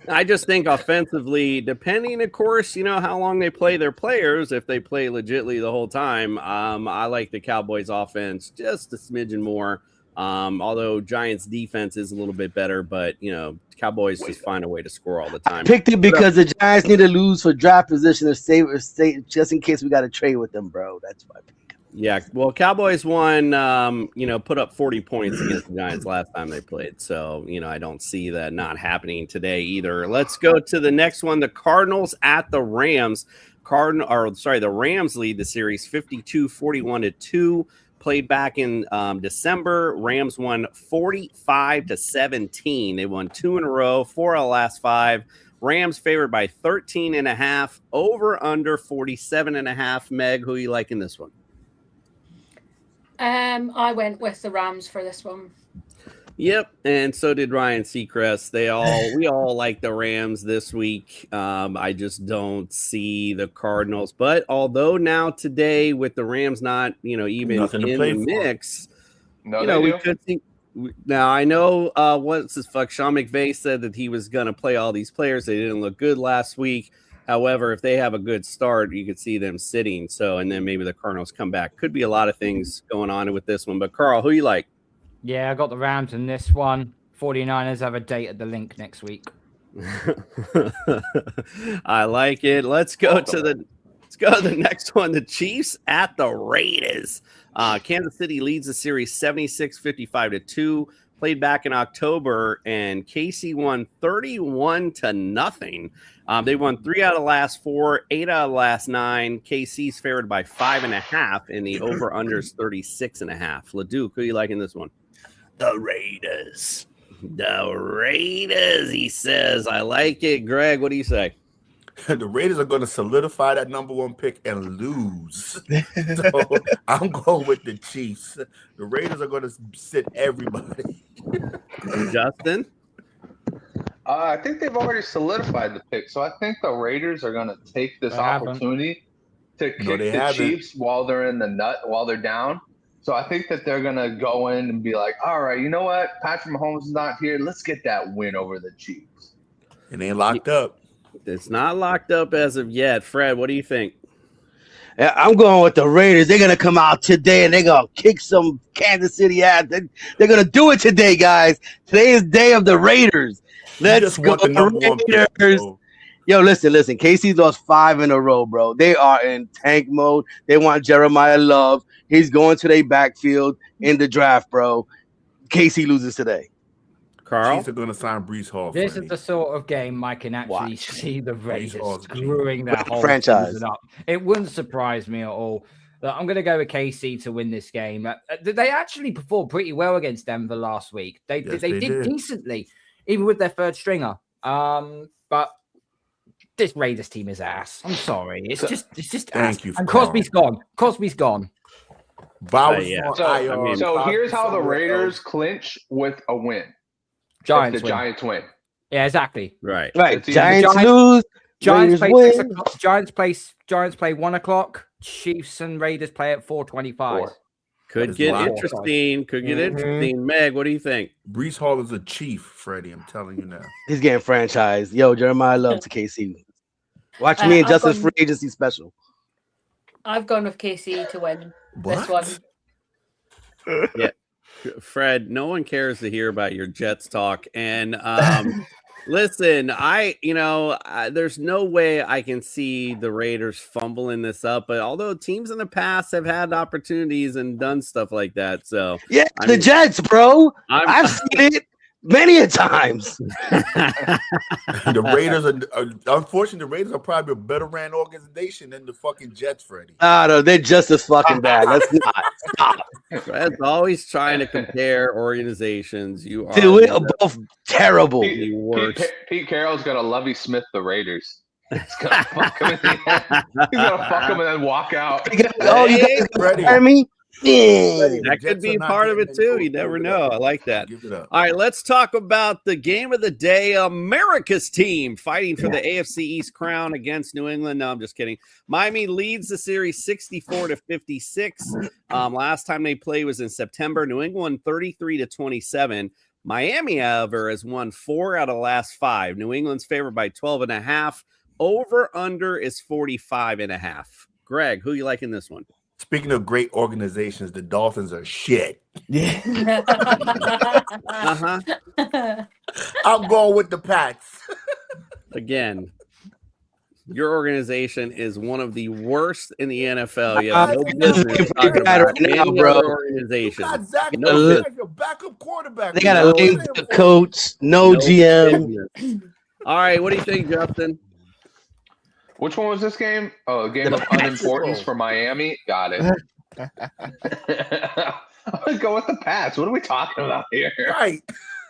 I just think offensively, depending, of course, how long they play their players, if they play legitly the whole time, I like the Cowboys offense just a smidgen more. Although Giants defense is a little bit better, but Cowboys just find a way to score all the time. I picked it because the Giants need to lose for draft position or save just in case we got to trade with them, bro. That's why I picked it. Yeah, well, Cowboys won, put up 40 points against the Giants last time they played. So, I don't see that not happening today either. Let's go to the next one. The Cardinals at the Rams. The Rams lead the series 52-41-2. Played back in December. Rams won 45-17. They won 2 in a row, 4 out of the last 5. Rams favored by 13.5. Over under 47.5. Meg, who you like in this one? I went with the Rams for this one. Yep, and so did Ryan Seacrest. We all like the Rams this week. I just don't see the Cardinals. But although now today with the Rams not, even in the mix, we could see. Now I know Sean McVay said that he was going to play all these players. They didn't look good last week. However, if they have a good start, you could see them sitting. So, and then maybe the Cardinals come back. Could be a lot of things going on with this one. But Carl, who you like? Yeah, I got the Rams in this one. 49ers have a date at the Link next week. I like it. Let's go to the next one. The Chiefs at the Raiders. Kansas City leads the series 76-55-2. Played back in October, and KC won 31-0. They won 3 out of the last 4, 8 out of the last 9. KC's favored by 5.5, and the over/under is 36.5. Ledoux, who you like in this one? The Raiders. The Raiders, he says. I like it. Greg, what do you say? The Raiders are going to solidify that number 1 pick and lose. So I'm going with the Chiefs. The Raiders are going to sit everybody. Justin? I think they've already solidified the pick. So I think the Raiders are going to take this opportunity to kick the Chiefs while they're in the while they're down. So I think that they're going to go in and be like, all right, you know what? Patrick Mahomes is not here. Let's get that win over the Chiefs. It ain't locked up. It's not locked up as of yet. Fred, what do you think? I'm going with the Raiders. They're going to come out today and they're going to kick some Kansas City ass. They're going to do it today, guys. Today is day of the Raiders. Let's go, Raiders. Yo, listen. KC's lost 5 in a row, bro. They are in tank mode. They want Jeremiah Love. He's going to their backfield in the draft, bro. KC loses today. Carl? Chiefs are going to sign Breece Hall. This is the sort of game I can actually see the Raiders Hall's screwing their whole franchise season up. It wouldn't surprise me at all. I'm going to go with KC to win this game. They actually performed pretty well against Denver last week. They did decently, even with their third stringer. But this Raiders team is ass. I'm sorry. It's just ass. Thank you. And Crosby's gone. So here's how the Raiders clinch with a win. Giants win. Yeah, exactly. Right. Right. Giants lose. Giants Raiders play 6 win. o'clock. Giants play 1 o'clock. Chiefs and Raiders play at 4:25. Could get interesting. Could get interesting. Meg, what do you think? Brees Hall is a chief, Freddie. I'm telling you now. He's getting franchised. Yo, Jeremiah Love to KC. Watch me and Justice Free Agency special. I've gone with KC to win this one. Yeah, Fred, no one cares to hear about your Jets talk. And listen, there's no way I can see the Raiders fumbling this up. But although teams in the past have had opportunities and done stuff like that, so yeah, the Jets, bro. I've seen it many a times. The Raiders are unfortunately, the Raiders are probably a better ran organization than the fucking Jets, Freddie. No, they're just as fucking bad. Let's not stop. Fred's always trying to compare organizations. You are Dude, we're both terrible. Pete Carroll's gonna Lovie Smith the Raiders. He's gonna fuck him in the end. He's gonna fuck him and then walk out. Oh, you guys Freddie. hear me? That could be part of it too. You never know. I like that. All right, let's talk about the game of the day. America's team fighting for the AFC East crown against New England. No, I'm just kidding. Miami leads the series 64-56. Last time they played was in September. New England 33-27. Miami, however, has won 4 out of the last 5. New England's favored by 12.5. Over under is 45.5. Greg, who you like in this one? Speaking of great organizations, the Dolphins are shit. Yeah. I'm going with the Pats. Again, your organization is one of the worst in the NFL. You have no business talking about any other organization. No, your backup quarterback. They got a lame coach, no GM. All right, what do you think, Justin? Which one was this game? Oh, a game of unimportance for Miami. Got it. I'm gonna go with the Pats. What are we talking about here? Right.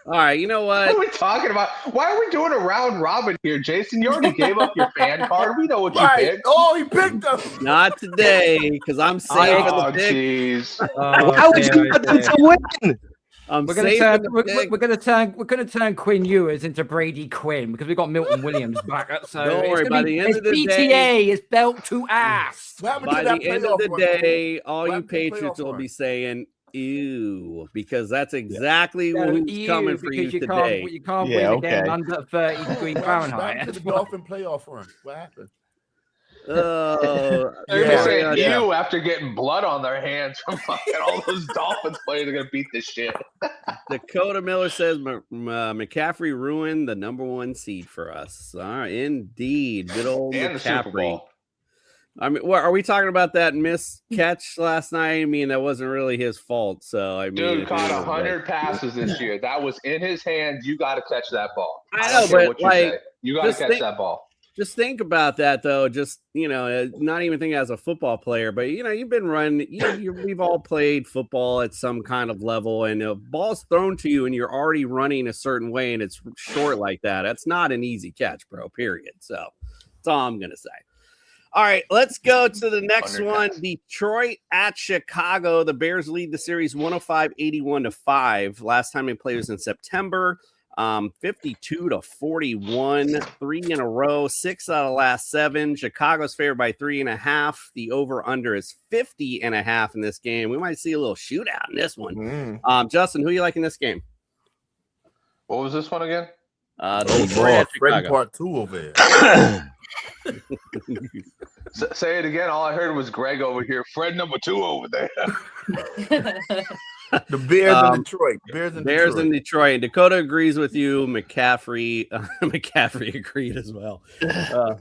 All right, you know what? What are we talking about? Why are we doing a round robin here, Jason? You already gave up your fan card. We know what you picked. Oh, he picked us. Not today, because I'm saving the pick. Jeez. Why would you want them to win? We're gonna turn Quinn Ewers into Brady Quinn because we got Milton Williams back. So don't worry. By the end of the PTA day, is belt to ass. By the end of the day, all you Patriots will be saying "ew" because that's exactly who's coming for you today. You can't win a game under 30 degrees Fahrenheit. To the Dolphin playoff run. What happened? They're gonna say ew after getting blood on their hands from fucking all those Dolphins players are gonna beat this shit. Dakota Miller says McCaffrey ruined the #1 seed for us. All right, indeed, good old and McCaffrey. I mean, what are we talking about? That missed catch last night? I mean, that wasn't really his fault. So I mean, dude caught 100 passes this year. That was in his hands. You got to catch that ball. I know, but like, you got to catch that ball. Just think about that, though. Just, not even think as a football player, but, you've been running. We've all played football at some kind of level, and a ball's thrown to you, and you're already running a certain way, and it's short like that. That's not an easy catch, bro, period. So that's all I'm going to say. All right, let's go to the next one. Detroit at Chicago. The Bears lead the series 105-81-5. Last time they played was in September. 52-41, 3 in a row, 6 out of the last 7. Chicago's favored by 3.5. The over-under is 50.5 in this game. We might see a little shootout in this one. Justin, who you like in this game? What was this one again? Freddie part 2 over here. Say it again. All I heard was Greg over here. Fred number 2 over there. The Bears in Detroit. Bears in Detroit. And Dakota agrees with you. McCaffrey agreed as well. All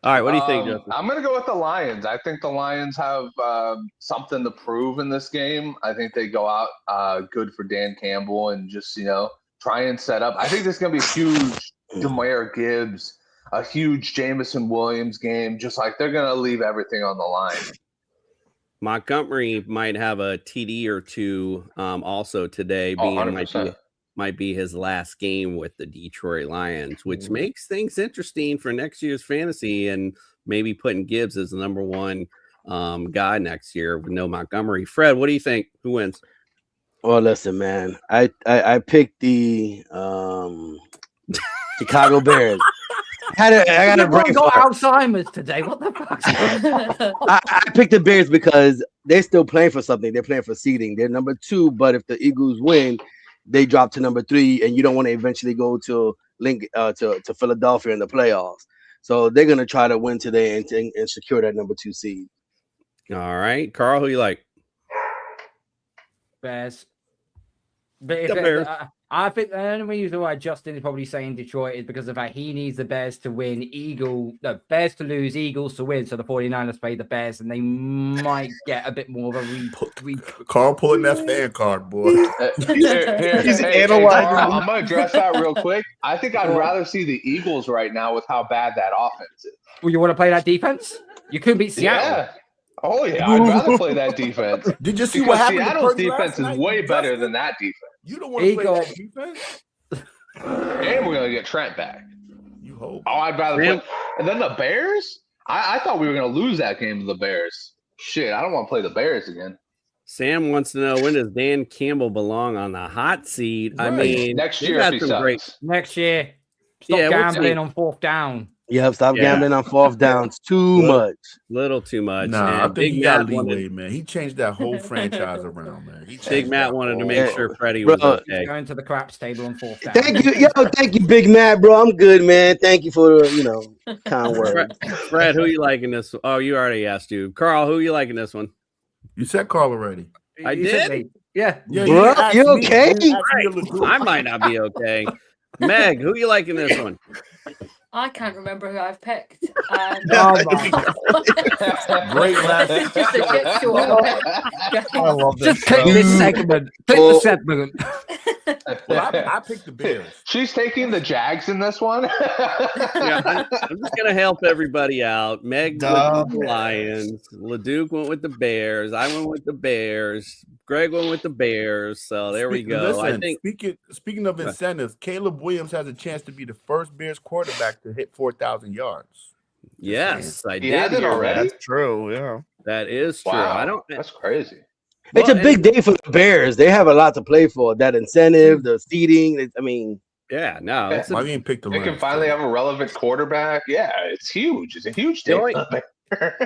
right, what do you think, Justin? I'm going to go with the Lions. I think the Lions have something to prove in this game. I think they go out good for Dan Campbell and just, try and set up. I think this is going to be a huge Jahmyr Gibbs, a huge Jameson Williams game. Just like they're going to leave everything on the line. Montgomery might have a TD or 2 also today, might be his last game with the Detroit Lions, which makes things interesting for next year's fantasy and maybe putting Gibbs as the #1 guy next year with no Montgomery. Fred, what do you think? Who wins? Well, listen, man. I picked the Chicago Bears. I got a brain got fart. Alzheimer's today. What the fuck? I picked the Bears because they're still playing for something. They're playing for seeding. They're number 2, but if the Eagles win, they drop to number 3, and you don't want to eventually go to to Philadelphia in the playoffs. So they're gonna try to win today and secure that number 2 seed. All right, Carl, who you like? Bears. But The Bears. I think the only reason why Justin is probably saying Detroit is because of that he needs the Bears to win, Bears to lose, Eagles to win. So the 49ers play the Bears, and they might get a bit more of a Carl pulling that fan card, boy. Hey, Carl, I'm gonna address that real quick. I think I'd rather see the Eagles right now with how bad that offense is. Well, you want to play that defense? You could beat Seattle. Yeah. Oh yeah, I'd rather play that defense. Did you see because what happened to Seattle's Purdy last defense is night, way better Justin? than that defense. You don't want to play that defense? And we're gonna get Trent back. You hope. Oh, I'd rather play. And then the Bears? I thought we were gonna lose that game to the Bears. Shit, I don't want to play the Bears again. Sam wants to know, when does Dan Campbell belong on the hot seat? I Right. mean, Next they've year got if he some great. sucks. Next year. Stop Yeah, we'll gambling see. on 4th down. Yep, stop Yeah. gambling on 4th downs. Too much. Little too much. Nah, I and think he got Matt leeway, wanted, man. He changed that whole franchise around, man. Big Matt wanted to make Yeah. sure Freddie Bro, was okay. Going to the craps table on 4th down. Thank you, Big Matt, bro. I'm good, man. Thank you for the kind words. Fred, who you liking this? Oh, you already asked you. Carl, who you liking this one? You said Carl already. I You said did. me. Yeah. Yeah, Bro, didn't ask you me. okay? You didn't ask me to look I might not be okay. Meg, who you liking this one? I can't remember who I've picked. Great last. Just a shit show. I love this. Just click this segment. Click the segment. Well, I picked the Bears. She's taking the Jags in this one. Yeah, I'm just gonna help everybody out. Meg went with the Lions. Leduc went with the Bears. I went with the Bears. Greg went with the Bears. So there we go. Listen, I think speaking of incentives, Caleb Williams has a chance to be the first Bears quarterback to hit 4,000 yards. yes, I He did has it hear already? that. True, yeah. That is true. Wow, I don't. that's crazy. It's a Well, big day for the Bears. They have a lot to play for. That incentive, the seeding. I mean, Yeah, no, Yeah. it's Why a, didn't pick the They can Rams? finally have a relevant quarterback. Yeah, it's huge. It's a huge The day. only- for the Bears.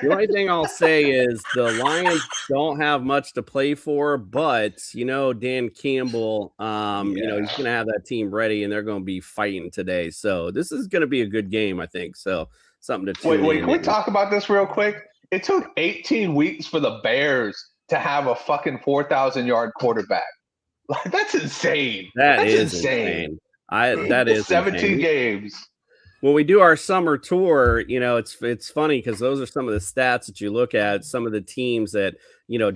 the only thing I'll say is the Lions don't have much to play for, but Dan Campbell, he's gonna have that team ready and they're gonna be fighting today. So this is gonna be a good game, I think. So something to tune Wait, in. can we talk about this real quick? It took 18 weeks for the Bears to have a fucking 4,000-yard quarterback. Like, that's insane. That That's is insane. That is 17 insane. games. When we do our summer tour, it's funny because those are some of the stats that you look at. Some of the teams that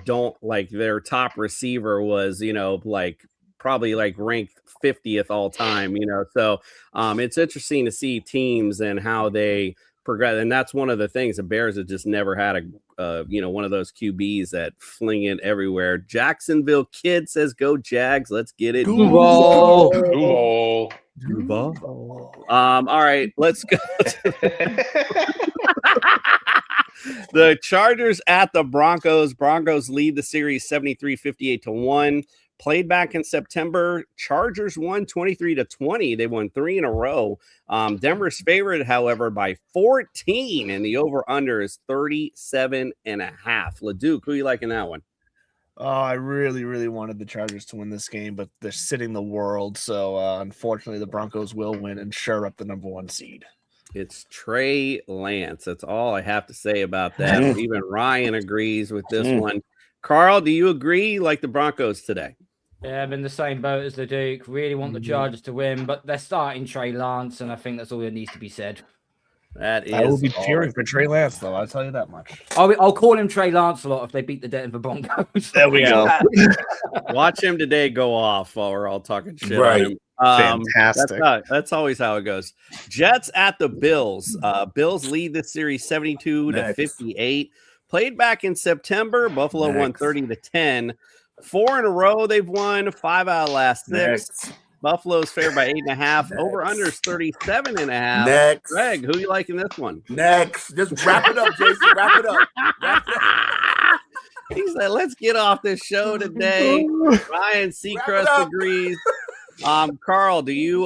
don't like their top receiver was probably ranked 50th all time. So it's interesting to see teams and how they progress, and that's one of the things. The Bears have just never had one of those QBs that fling it everywhere. Jacksonville Kid says, "Go Jags, let's get it." Duval. All right, let's go. The Chargers at the Broncos. Broncos lead the series 73-58-1. Played back in September. Chargers won 23-20. They won 3 in a row. Denver's favored, however, by 14, and the over-under is 37.5. Leduc, who you like in that one? Oh, I really, really wanted the Chargers to win this game, but they're sitting the world. So unfortunately, the Broncos will win and sure up the number 1 seed. It's Trey Lance. That's all I have to say about that. Even Ryan agrees with this one. Carl, do you agree? Like the Broncos today? Yeah, I'm in the same boat as the Duke. Really want the Chargers to win, but they're starting Trey Lance, and I think that's all that needs to be said. That is. I will be cheering for Trey Lance, though. I'll tell you that much. I'll call him Trey Lance a lot if they beat the Denver Broncos. There we go. Watch him today go off while we're all talking shit. Right. On him. Fantastic. That's always how it goes. Jets at the Bills. Bills lead the series 72-58. Played back in September. Buffalo won 30-10. 4 in a row they've won. 5 out of last 6. Next. Buffalo's favored by 8.5. Over under is 37.5. Next. Greg, who you like in this one? Next. Just wrap it up, Jason. Wrap it up. Wrap it up. He said, let's get off this show today. Ryan Seacrest agrees. Carl, do you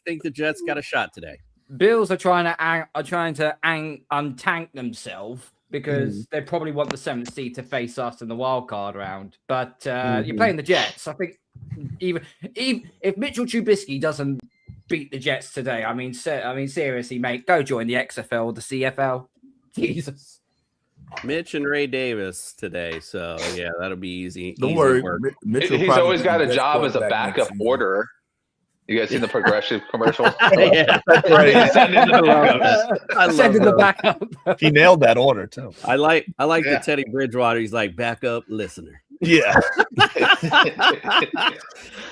think the Jets got a shot today? Bills are trying to untank themselves because they probably want the 7th seed to face us in the wild card round. But you're playing the Jets. I think even if Mitchell Trubisky doesn't beat the Jets today, I mean, seriously, mate, go join the XFL, the CFL. Jesus. Mitch and Ray Davis today, so yeah, that'll be easy. Don't easy worry, work. He's always got a job as a backup orderer. You guys seen the Progressive commercials? Yeah, that's right. Send in the backup. He nailed that order too. I like the Teddy Bridgewater. He's like backup listener. Yeah.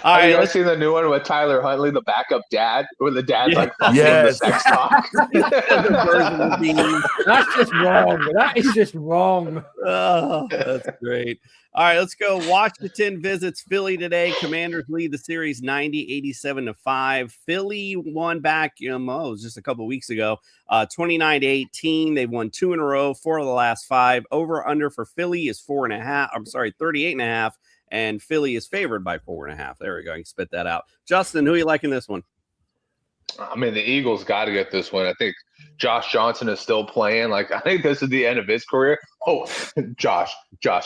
All right, you guys seen the new one with Tyler Huntley, the backup dad, where the dad's like fucking the sex talk? That's just wrong. That is just wrong. Oh, that's great. All right, let's go. Washington visits Philly today. Commanders lead the series 87-5. Philly won back, it was just a couple of weeks ago, 29-18. They've won 2 in a row, 4 of the last 5. Over under for Philly is 38.5. And Philly is favored by 4.5. There we go. I can spit that out. Justin, who are you liking this one? I mean, the Eagles got to get this one. I think Josh Johnson is still playing. Like, I think this is the end of his career. Oh, Josh,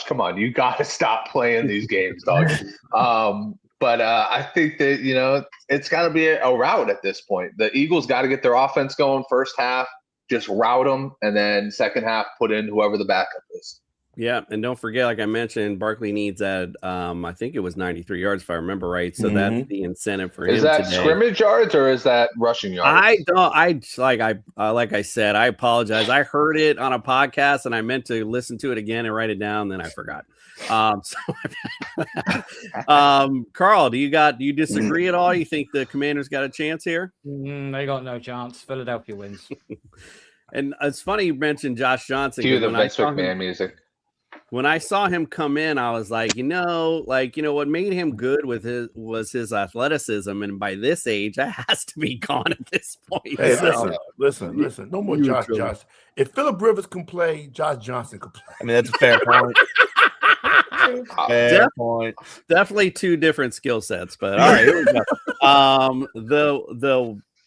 come on. You got to stop playing these games, dog. But I think that, it's got to be a rout at this point. The Eagles got to get their offense going first half, just rout them, and then second half put in whoever the backup is. Yeah, and don't forget, like I mentioned, Barkley needs at I think it was 93 yards if I remember right. So that's the incentive for him. Is that today. scrimmage yards or is that rushing yards? Like I said, I apologize. I heard it on a podcast and I meant to listen to it again and write it down, then I forgot. Carl, do you disagree at all? You think the Commanders got a chance here? They got no chance. Philadelphia wins. And it's funny you mentioned Josh Johnson. Cue the Vince McMahon music. When I saw him come in, I was like, what made him good was his athleticism, and by this age, that has to be gone at this point. Hey, listen. No more Josh. If Phillip Rivers can play, Josh Johnson can play. I mean, that's a fair point. Fair point. Definitely 2 different skill sets, but all right, here we go.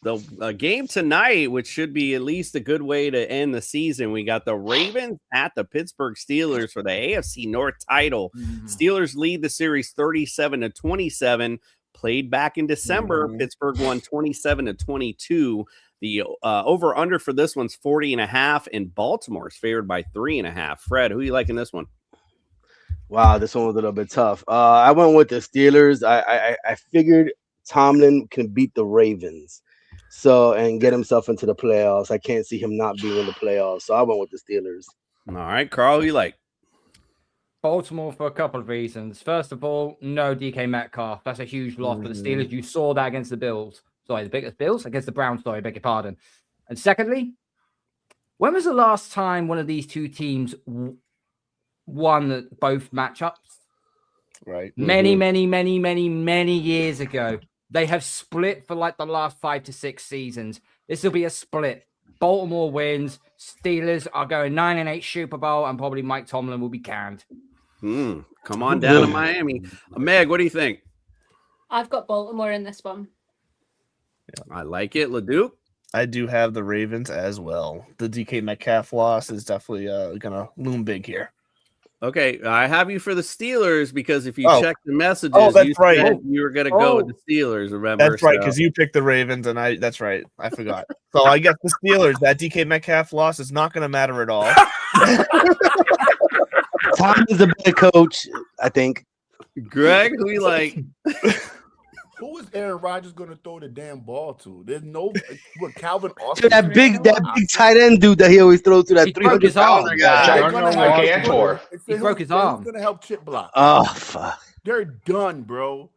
The game tonight, which should be at least a good way to end the season, we got the Ravens at the Pittsburgh Steelers for the AFC North title. Steelers lead the series 37-27. Played back in December, Pittsburgh won 27-22. The over-under for this one's 40.5, and Baltimore's favored by 3.5. Fred, who are you liking this one? Wow, this one was a little bit tough. I went with the Steelers. I figured Tomlin can beat the Ravens. And get himself into the playoffs. I can't see him not being in the playoffs. So I went with the Steelers. All right, Carl, who you like? Baltimore for a couple of reasons. First of all, no DK Metcalf. That's a huge loss for the Steelers. You saw that against the Bills. Sorry, the Bills? Against the Browns, sorry, beg your pardon. And secondly, when was the last time one of these two teams won both matchups? Right. Many years ago. They have split for like the last 5 to 6 seasons. This will be a split. Baltimore wins. Steelers are going 9-8 Super Bowl, and probably Mike Tomlin will be canned. Come on down to Miami. Meg, what do you think? I've got Baltimore in this one. I like it. LeDuc? I do have the Ravens as well. The DK Metcalf loss is definitely going to loom big here. Okay, I have you for the Steelers because if you check the messages, that's right. You were going to go with the Steelers, remember? That's right, because you picked the Ravens, and that's right. I forgot. So I guess the Steelers, that DK Metcalf loss is not going to matter at all. Tom is a better coach, I think. Greg, who you like? Who is Aaron Rodgers going to throw the damn ball to? There's no Calvin Austin. That big tight end dude that he always throws to that 300-pounder guy. He broke his arm. Who's going to help chip block? Oh, fuck. They're done, bro.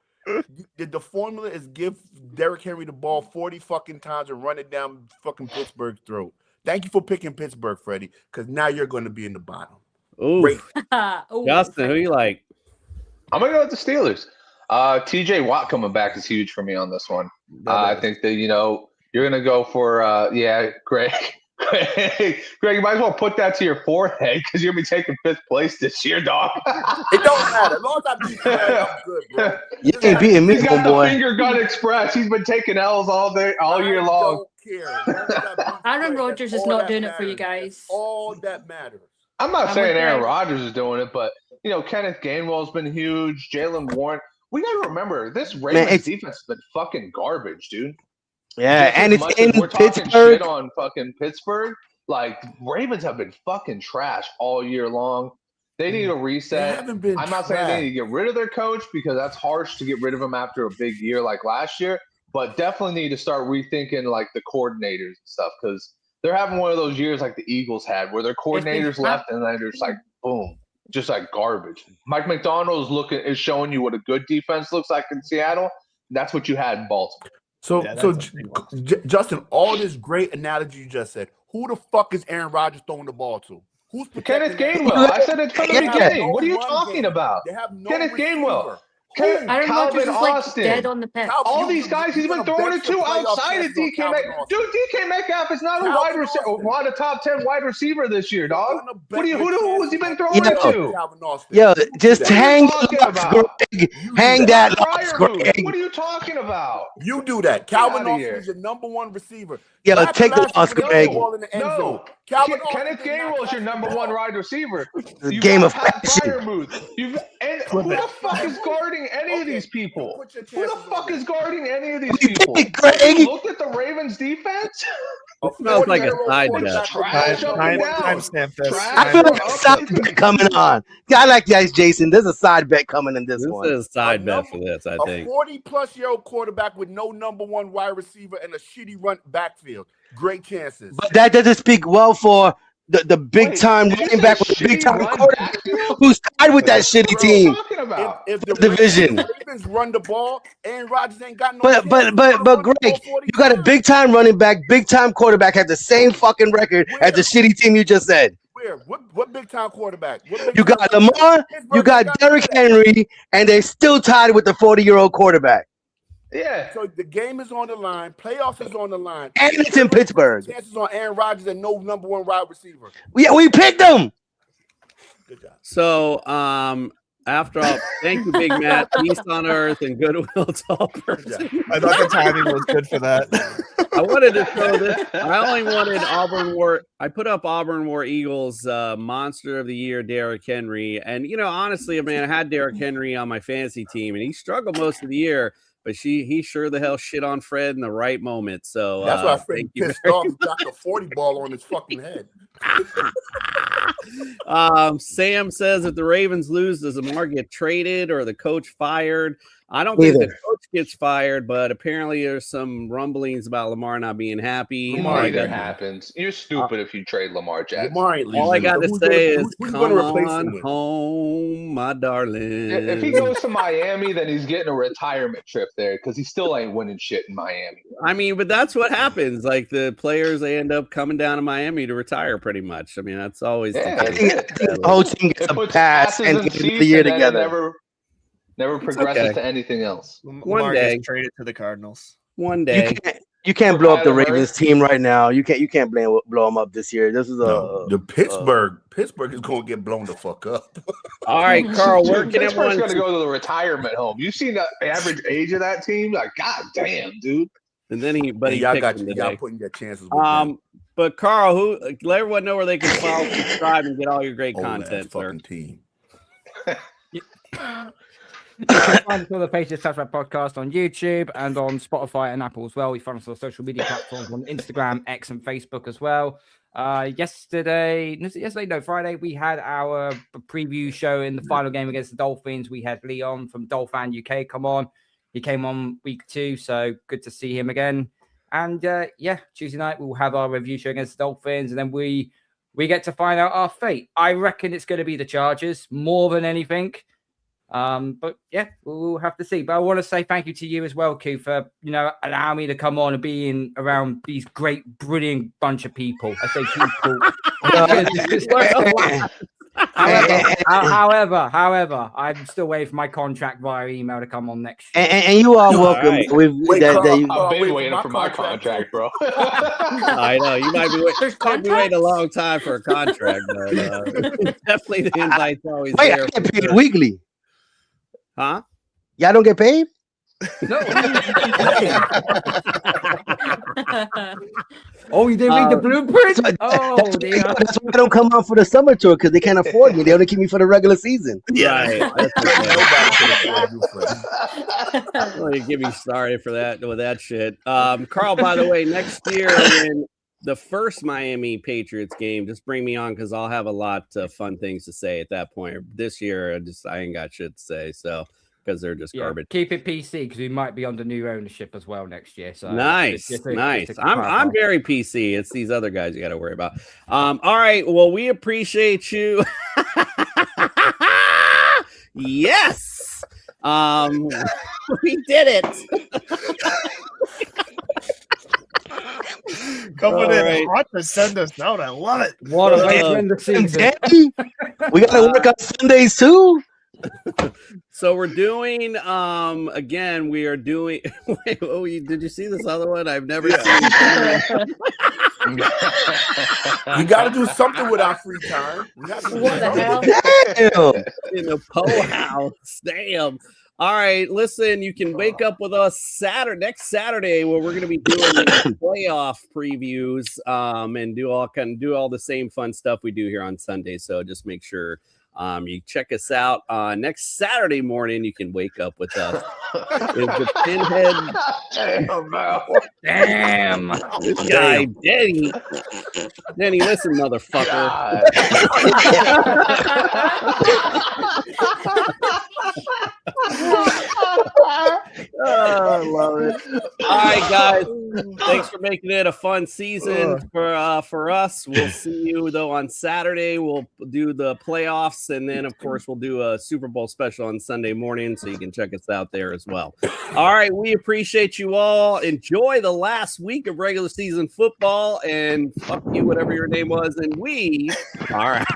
The formula is give Derrick Henry the ball 40 fucking times and run it down fucking Pittsburgh's throat. Thank you for picking Pittsburgh, Freddie, because now you're going to be in the bottom. Ooh. Justin, who you like? I'm going to go with the Steelers. TJ Watt coming back is huge for me on this one. I think that, you're going to go for, Greg Greg, you might as well put that to your forehead because you're gonna be taking 5th place this year, dog. It don't matter. As long as I beat Greg, I'm good, bro. You ain't beating me, He's got boy. the finger gun express. He's been taking L's all day, all year long. Aaron Rodgers is not doing it for you guys. All that matters. I'm not I'm saying with Aaron Greg. Rodgers is doing it, but Kenneth Gainwell's been huge. Jalen Warren. We gotta remember this Ravens it's- defense has been fucking garbage, dude. Yeah, Just and as it's much as in we're talking Pittsburgh. shit on fucking Pittsburgh. Like Ravens have been fucking trash all year long. They need a reset. haven't been I'm not saying trash. they need to get rid of their coach because that's harsh to get rid of him after a big year like last year. But definitely need to start rethinking like the coordinators and stuff because they're having one of those years like the Eagles had where their coordinators left and then they're just like boom, just like garbage. Mike McDonald is showing you what a good defense looks like in Seattle. That's what you had in Baltimore. So Justin, all this great analogy you just said, who the fuck is Aaron Rodgers throwing the ball to? Who's Kenneth protecting Gainwell. I said it from the They have beginning. no What are you run talking game. about? They have no Kenneth Gainwell. receiver. Aaron Rodgers Calvin is like Austin. dead on the pitch. All these guys he's been throwing it to outside of DK Metcalf. Dude, DK Metcalf is not a wide receiver, not a top 10 wide receiver this year, dog. Who has he been throwing it to? Yo, just What are you hang talking the loss, about? Greg. Hang that loss, Fryer move. Greg. What are you talking about? You do that. Calvin outta Austin here. is your number one receiver. Yo, Last take the last loss, year, they put Greg. the ball in the end zone. No, Calvin Austin Kenneth did not Gainwell is your catch number the one ball. wide receiver. It's a You game got of Pat fashion. Freiermuth. Who the fuck is guarding any of these people? Who the fuck is guarding any of these people? Greg. Have you looked at the Ravens defense? It smells like a side It's bet. trash up and down. Timestamp this. I feel like a side bet coming on. I like that, Jason. There's a side bet coming in this This one. is a side bet for this, I A think. 40-plus-year-old quarterback with no number one wide receiver and a shitty run backfield. Great chances. But that doesn't speak well for the big time did you running say back with a big shitty time run quarterback backfield? who's tied with that shitty team. Talking about. If the Division. Ravens run the ball, Aaron Rodgers ain't got no But Greg, you got a big time running back, big time quarterback, has the same fucking record as the shitty team you just said. Where? What big time quarterback? What big You time got Lamar, you got Derrick Henry, and they're still tied with the 40-year-old quarterback. Yeah. So the game is on the line. Playoffs is on the line. And it's in Pittsburgh. Chances on Aaron Rodgers and no number one wide receiver. We picked them. Good job. So, after all, thank you, Big Matt. Peace on earth and goodwill to all persons. I thought the timing was good for that. I wanted to throw this. I only wanted Auburn War. I put up Auburn War Eagles Monster of the Year, Derrick Henry. And, honestly, man, I had Derrick Henry on my fantasy team, and he struggled most of the year. But he sure the hell shit on Fred in the right moment. So That's why Fred thank you. pissed off. He got a 40 ball on his fucking head. Sam says if the Ravens lose, does Lamar get traded or the coach fired? I don't think the coach gets fired, but apparently there's some rumblings about Lamar not being happy. Neither happens. You're stupid if you trade Lamar Jackson. All I got to say is, come on home, my darling. If he goes to Miami, then he's getting a retirement trip there because he still ain't winning shit in Miami. I mean, but that's what happens. Like the players, they end up coming down to Miami to retire pretty much. I mean, that's always the I case. think the whole team gets a pass and gets the year together. Never progresses to anything else. Lamar day. gets traded to the Cardinals. One day. You can't blow up the Ravens team right now. You can't blow them up this year. This is the Pittsburgh is going to get blown the fuck up. All right, Carl, where can Pittsburgh's everyone going to go to the retirement home. You seen the average age of that team? Like, god damn, dude. And then he y'all picked got him y'all today. putting your chances with them. But Carl, let everyone know where they can follow, subscribe, and get all your great Old ass content, sir. fucking team. You can find us on the Patriots Touchback Podcast on YouTube and on Spotify and Apple as well. We find us on social media platforms on Instagram, X, and Facebook as well. Friday, we had our preview show in the final game against the Dolphins. We had Leon from Dolphin UK come on. He came on week 2, so good to see him again. And Tuesday night we'll have our review show against the Dolphins, and then we get to find out our fate. I reckon it's going to be the Chargers more than anything. But yeah, we'll have to see. But I want to say thank you to you as well, Q, for allowing me to come on and be around these great, brilliant bunch of people. I say people. However, I'm still waiting for my contract via email to come on next year. And you are welcome. I've been waiting for my contract, bro. I know you might be waiting a long time for a contract, but definitely the invite's always Wait, there. I get paid weekly. Huh? Y'all don't get paid? Oh, you didn't read the blueprint? Dear. That's why I don't come out for the summer tour, because they can't afford me. They only keep me for the regular season. Right. Don't even get me started for that with that shit. Carl, by the way, next year in the first Miami Patriots game, just bring me on because I'll have a lot of fun things to say at that point. This year, I ain't got shit to say, so because they're just garbage. Keep it PC because we might be under new ownership as well next year. So nice. I'm very PC. It's these other guys you got to worry about. All right. Well, we appreciate you. Yes. We did it. Coming in hot to send us out. I love it. What a way to end the season. We got to work on Sundays too. So we're doing again, we are doing wait, did you see this other one? I've never seen We got to do something with our free time. We have to What the hell? Damn. in the Poe House. Damn. All right, listen, you can wake up with us next Saturday where we're going to be doing playoff previews and do all the same fun stuff we do here on Sunday. So just make sure you check us out next Saturday morning. You can wake up with us. Is the Pinhead? Damn. This guy, Denny, listen, motherfucker. I love it. All right, guys. Thanks for making it a fun season for us. We'll see you though on Saturday. We'll do the playoffs, and then of course we'll do a Super Bowl special on Sunday morning, so you can check us out there as well. All right, we appreciate you all. Enjoy the last week of regular season football, and fuck you, whatever your name was, and we are out.